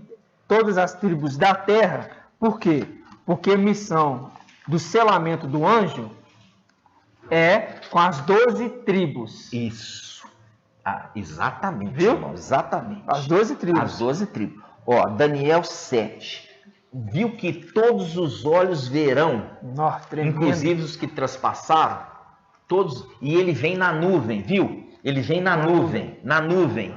todas as tribos da terra, por quê? Porque a missão do selamento do anjo é com as 12 tribos. Isso. Exatamente. Viu? Irmão, exatamente. As 12 tribos. As 12 tribos. Ó, Daniel 7. Viu que todos os olhos verão, inclusive os que transpassaram, todos, e ele vem na nuvem, viu? Ele vem na nuvem.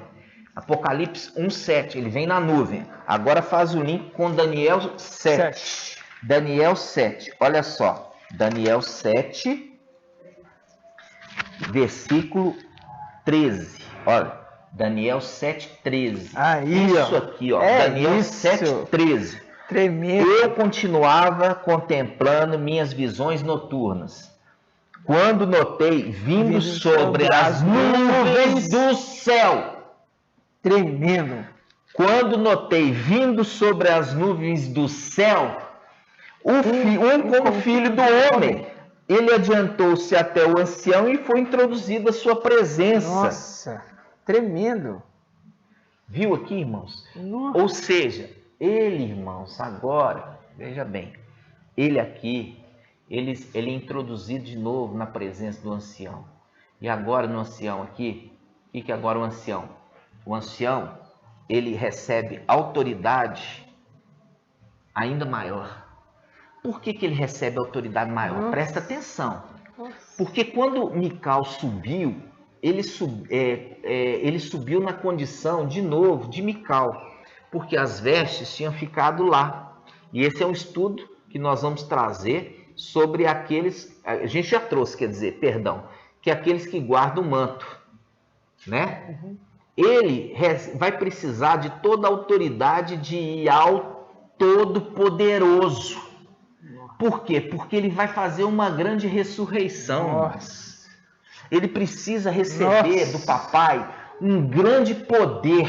Apocalipse 1:7, ele vem na nuvem. Agora faz o link com Daniel 7. Daniel 7, olha só. Daniel 7, versículo 13. Olha, Daniel 7:13. Isso aqui, ó. Daniel 7:13. Tremendo. Eu continuava contemplando minhas visões noturnas, quando notei vindo sobre as nuvens do céu. Tremendo. Quando notei vindo sobre as nuvens do céu, como filho do homem. Ele adiantou-se até o ancião e foi introduzido à sua presença. Nossa, tremendo. Viu aqui, irmãos? Nossa. Ou seja, ele, irmãos, agora, veja bem, ele aqui, ele é introduzido de novo na presença do ancião. E agora no ancião aqui, o que é agora o ancião? O ancião, ele recebe autoridade ainda maior. Por que ele recebe autoridade maior? Presta atenção. Porque quando Mical subiu, ele subiu na condição, de novo, de Mical. Porque as vestes tinham ficado lá. E esse é um estudo que nós vamos trazer sobre aqueles... A gente já trouxe, que aqueles que guardam o manto. Né? Ele vai precisar de toda a autoridade de Ial Todo-Poderoso. Por quê? Porque ele vai fazer uma grande ressurreição. Nossa. Ele precisa receber do papai um grande poder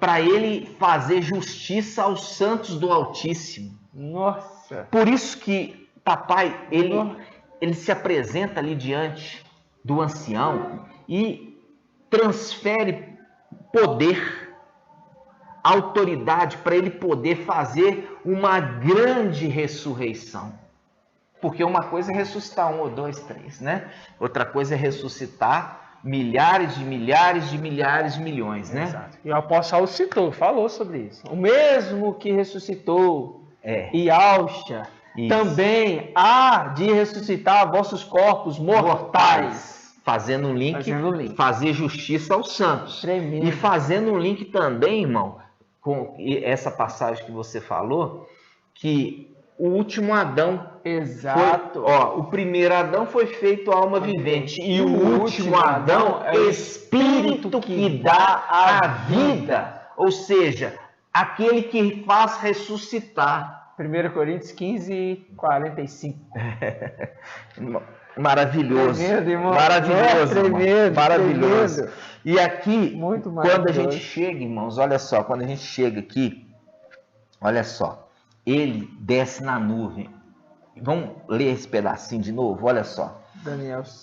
para ele fazer justiça aos santos do Altíssimo. Nossa. Nossa. Por isso que papai, ele se apresenta ali diante do ancião e transfere poder, autoridade para ele poder fazer uma grande ressurreição. Porque uma coisa é ressuscitar 1 ou 2, 3, né? Outra coisa é ressuscitar milhares de milhares de milhares de milhões, né? Exato. E o apóstolo falou sobre isso. O mesmo que ressuscitou Yahshua, também há de ressuscitar vossos corpos mortais. Fazendo um link, fazer justiça aos santos. Tremendo. E fazendo um link também, irmão, com essa passagem que você falou, que o último Adão, exato. O primeiro Adão foi feito alma vivente e o último Adão é o Espírito que dá a vida, ou seja, aquele que faz ressuscitar. 1 Coríntios 15, 45. Maravilhoso, tremendo, irmão. maravilhoso, Tremendo, maravilhoso. Tremendo. E aqui, muito quando a gente chega, irmãos, olha só, quando a gente chega aqui, olha só. Ele desce na nuvem. Vamos ler esse pedacinho de novo? Olha só.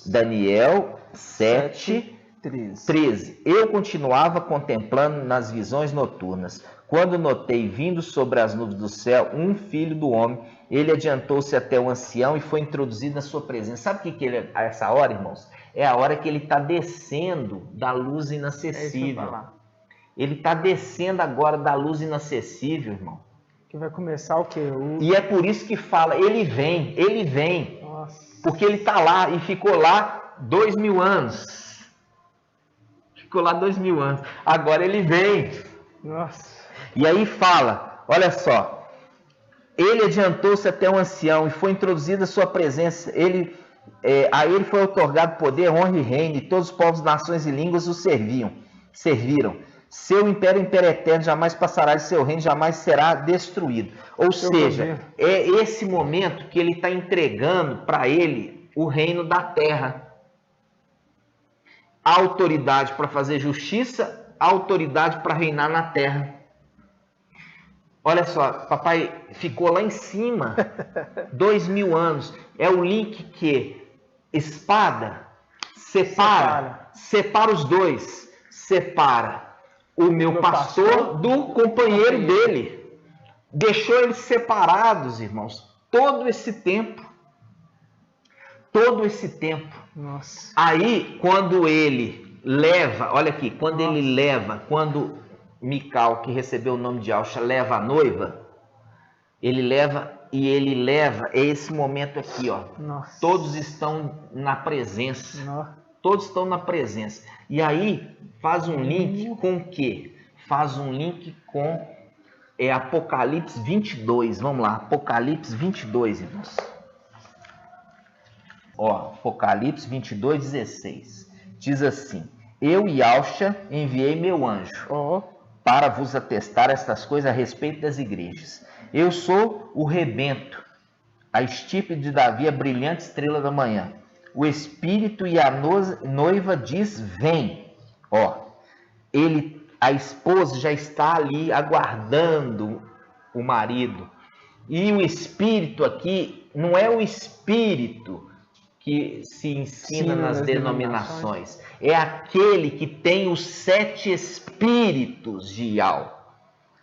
Daniel 7, 13. Eu continuava contemplando nas visões noturnas. Quando notei vindo sobre as nuvens do céu um filho do homem, ele adiantou-se até o ancião e foi introduzido na sua presença. Sabe o que ele é a essa hora, irmãos? É a hora que ele está descendo da luz inacessível. Ele está descendo agora da luz inacessível, irmão. Que vai começar o quê? E é por isso que fala, ele vem. Nossa. Porque ele está lá e ficou lá 2000 anos. Ficou lá 2000 anos. Agora ele vem. Nossa. E aí fala, olha só. Ele adiantou-se até o ancião e foi introduzido a sua presença. A ele foi otorgado poder, honra e reino, e todos os povos, nações e línguas o serviram. Seu império eterno, jamais passará, de seu reino jamais será destruído. Ou seja, é esse momento que ele está entregando para ele o reino da terra. A autoridade para fazer justiça, a autoridade para reinar na terra. Olha só, papai ficou lá em cima, 2000 anos. É o link que espada separa os dois, separa o meu pastor do companheiro dele. Deixou eles separados, irmãos, todo esse tempo. Nossa. Aí, quando ele leva, olha aqui, quando Mical, que recebeu o nome de Yahshua, leva a noiva, ele leva, é esse momento aqui, ó. Nossa. Todos estão na presença. Nossa. Todos estão na presença. E aí, faz um link com o quê? Faz um link com Apocalipse 22. Vamos lá, Apocalipse 22, irmãos. Apocalipse 22, 16. Diz assim: Eu, Yahshua, enviei meu anjo para vos atestar estas coisas a respeito das igrejas. Eu sou o rebento, a estirpe de Davi, a brilhante estrela da manhã. O Espírito e a noiva diz, vem. A esposa já está ali aguardando o marido. E o Espírito aqui não é o Espírito que se ensina nas denominações. É aquele que tem os 7 Espíritos de Yahweh.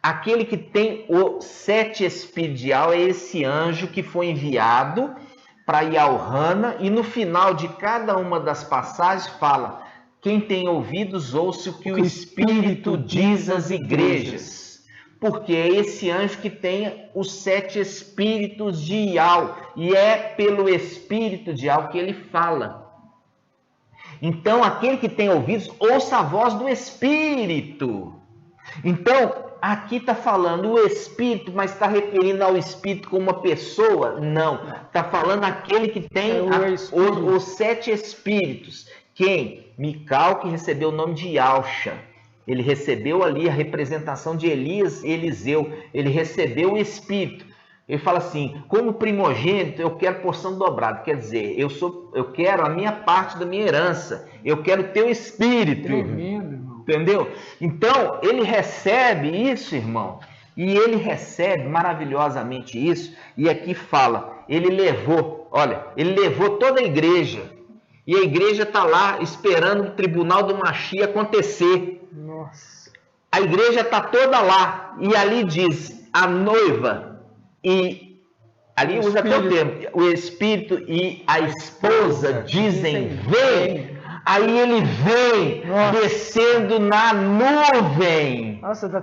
Aquele que tem os 7 Espíritos de Yahweh é esse anjo que foi enviado para Yaohana, e no final de cada uma das passagens fala: quem tem ouvidos, ouça o que o Espírito diz às igrejas. Porque é esse anjo que tem os 7 Espíritos de Yahweh, e é pelo Espírito de Yahweh que ele fala. Então, aquele que tem ouvidos, ouça a voz do Espírito. Então, aqui está falando o Espírito, mas está referindo ao Espírito como uma pessoa? Não. Está falando aquele que tem os 7 Espíritos. Quem? Mical, que recebeu o nome de Yahshua. Ele recebeu ali a representação de Elias e Eliseu. Ele recebeu o Espírito. Ele fala assim: como primogênito, eu quero porção dobrada. Quer dizer, eu quero a minha parte da minha herança. Eu quero o teu Espírito. Tremendo, irmão. Entendeu? Então, ele recebe isso, irmão. E ele recebe maravilhosamente isso, e aqui fala, ele levou toda a igreja, e a igreja está lá esperando o tribunal do Mashiach acontecer. Nossa. A igreja está toda lá, e ali diz, a noiva, e ali usa até o termo, o Espírito e a esposa dizem, vem. Aí ele vem, descendo na nuvem. Nossa, tá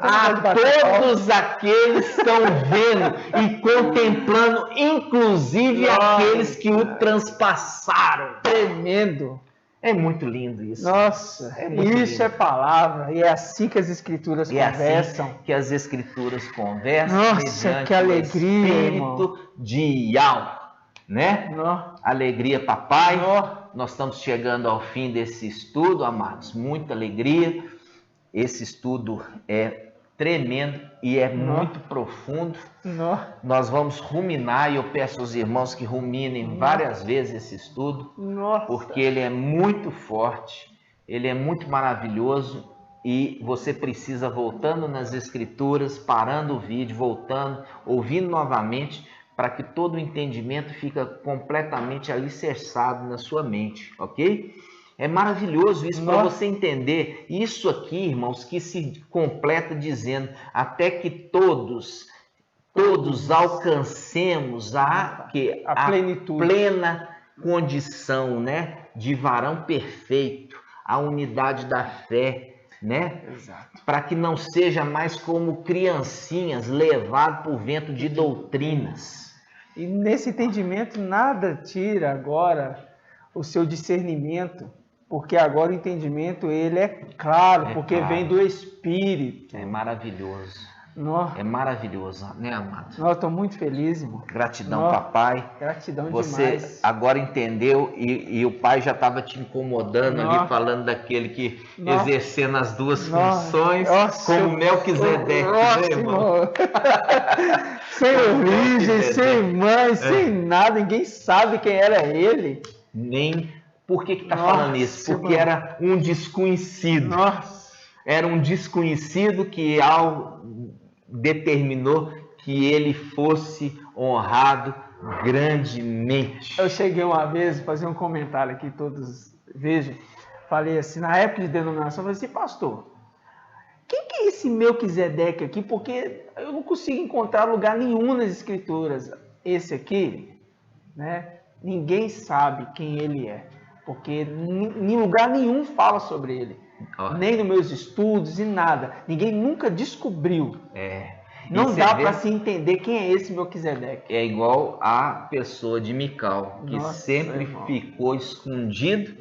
todos aqueles que estão vendo e contemplando, inclusive aqueles que o transpassaram. Tremendo. É muito lindo isso. Nossa, isso é palavra. E é assim que as escrituras conversam. Assim que as escrituras conversam. Nossa, que alegria, Espírito de Yahweh, né? Alegria, papai. Nós estamos chegando ao fim desse estudo, amados. Muita alegria. Esse estudo é tremendo e é muito profundo. Nós vamos ruminar, e eu peço aos irmãos que ruminem várias vezes esse estudo, porque ele é muito forte, ele é muito maravilhoso, e você precisa, voltando nas escrituras, parando o vídeo, voltando, ouvindo novamente, para que todo o entendimento fique completamente alicerçado na sua mente, ok? É maravilhoso isso para você entender. Isso aqui, irmãos, que se completa dizendo até que todos alcancemos a plenitude, plena condição, né, de varão perfeito, a unidade da fé, né? Para que não seja mais como criancinhas levado por vento de doutrinas. E nesse entendimento nada tira agora o seu discernimento, porque agora o entendimento ele é claro, porque vem do Espírito. É maravilhoso. É maravilhoso, né, amado? Eu estou muito feliz, irmão. Gratidão, papai. Gratidão você demais. Você agora entendeu, e o pai já estava te incomodando ali, falando daquele que exercendo as duas funções, como Melquisedeque, né, irmão? Sem origem, sem mãe, sem nada, ninguém sabe quem era ele. Nem por que está falando isso? Porque era um desconhecido. Era um desconhecido que determinou que ele fosse honrado grandemente. Eu cheguei uma vez, fazer um comentário aqui, todos vejam, falei assim, na época de denominação, eu falei assim, pastor, quem que é esse Melquisedeque aqui? Porque eu não consigo encontrar lugar nenhum nas escrituras. Esse aqui, né? Ninguém sabe quem ele é, porque em lugar nenhum fala sobre ele. Nem nos meus estudos e nada. Ninguém nunca descobriu. Não dá para se entender quem é esse Melquisedeque. É igual a pessoa de Mical, que sempre ficou escondido,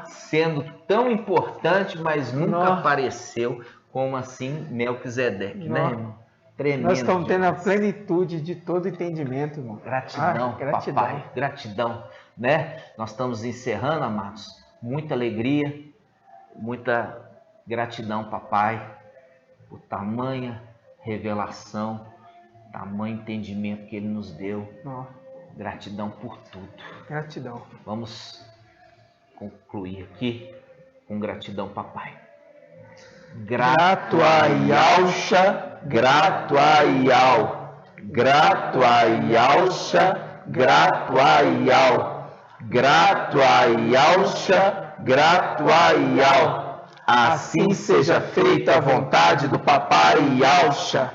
sendo tão importante, mas nunca apareceu como assim Melquisedeque, né, irmão? Tremendo. Nós estamos tendo a plenitude de todo entendimento, irmão. Gratidão, papai. Gratidão, né? Nós estamos encerrando, amados. Muita alegria. Muita gratidão, papai, por tamanha revelação, tamanho entendimento que ele nos deu. Gratidão por tudo. Gratidão. Vamos concluir aqui com gratidão, papai. Grato a Yahusha, grato a Yahweh, grato a Yahusha, grato a Yahweh, grato a Yahusha, grato a Yahweh. Assim seja feita a vontade do papai Yahusha.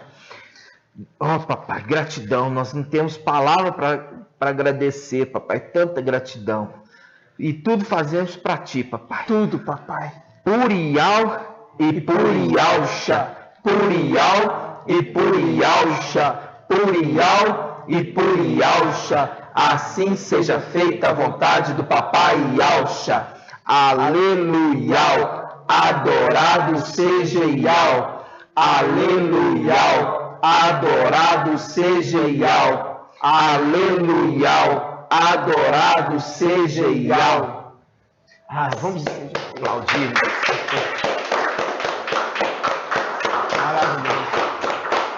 Papai, gratidão. Nós não temos palavra para agradecer, papai. Tanta gratidão. E tudo fazemos para ti, papai. Tudo, papai. Por Yahweh e por Yahusha. Por Yahweh e por Yahusha. Por Yahweh e por Yahusha. Assim seja feita a vontade do papai Yahusha. Aleluia. Adorado seja Yahweh. Aleluia. Adorado seja Yahweh. Aleluia. Adorado seja Yahweh. Vamos aplaudir.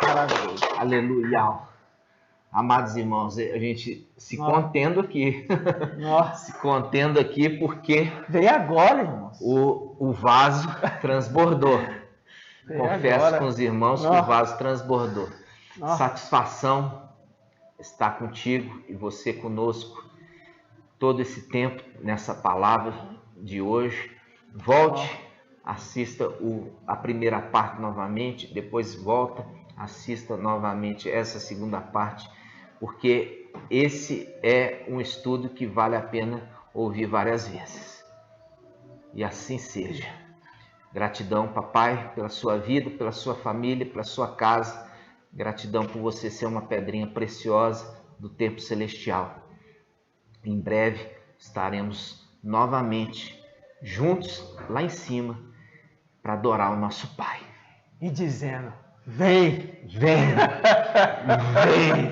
Maravilhoso. Aleluia. Amados irmãos, a gente se contendo aqui. Se contendo aqui porque... Veio agora, irmãos. O vaso transbordou. Confesso com os irmãos que o vaso transbordou. Satisfação estar contigo e você conosco todo esse tempo nessa palavra de hoje. Volte, assista a primeira parte novamente, depois volta, assista novamente essa segunda parte, porque esse é um estudo que vale a pena ouvir várias vezes. E assim seja. Gratidão, papai, pela sua vida, pela sua família, pela sua casa. Gratidão por você ser uma pedrinha preciosa do tempo celestial. Em breve estaremos novamente juntos lá em cima para adorar o nosso Pai. E dizendo: vem, vem, vem,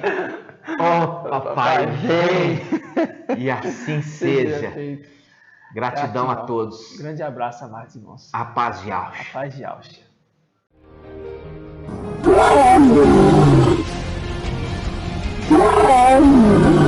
oh papai, vem. E assim seja. Gratidão a todos. Grande abraço, amados irmãos. A paz de Auschwitz. A paz de Auschwitz. Oh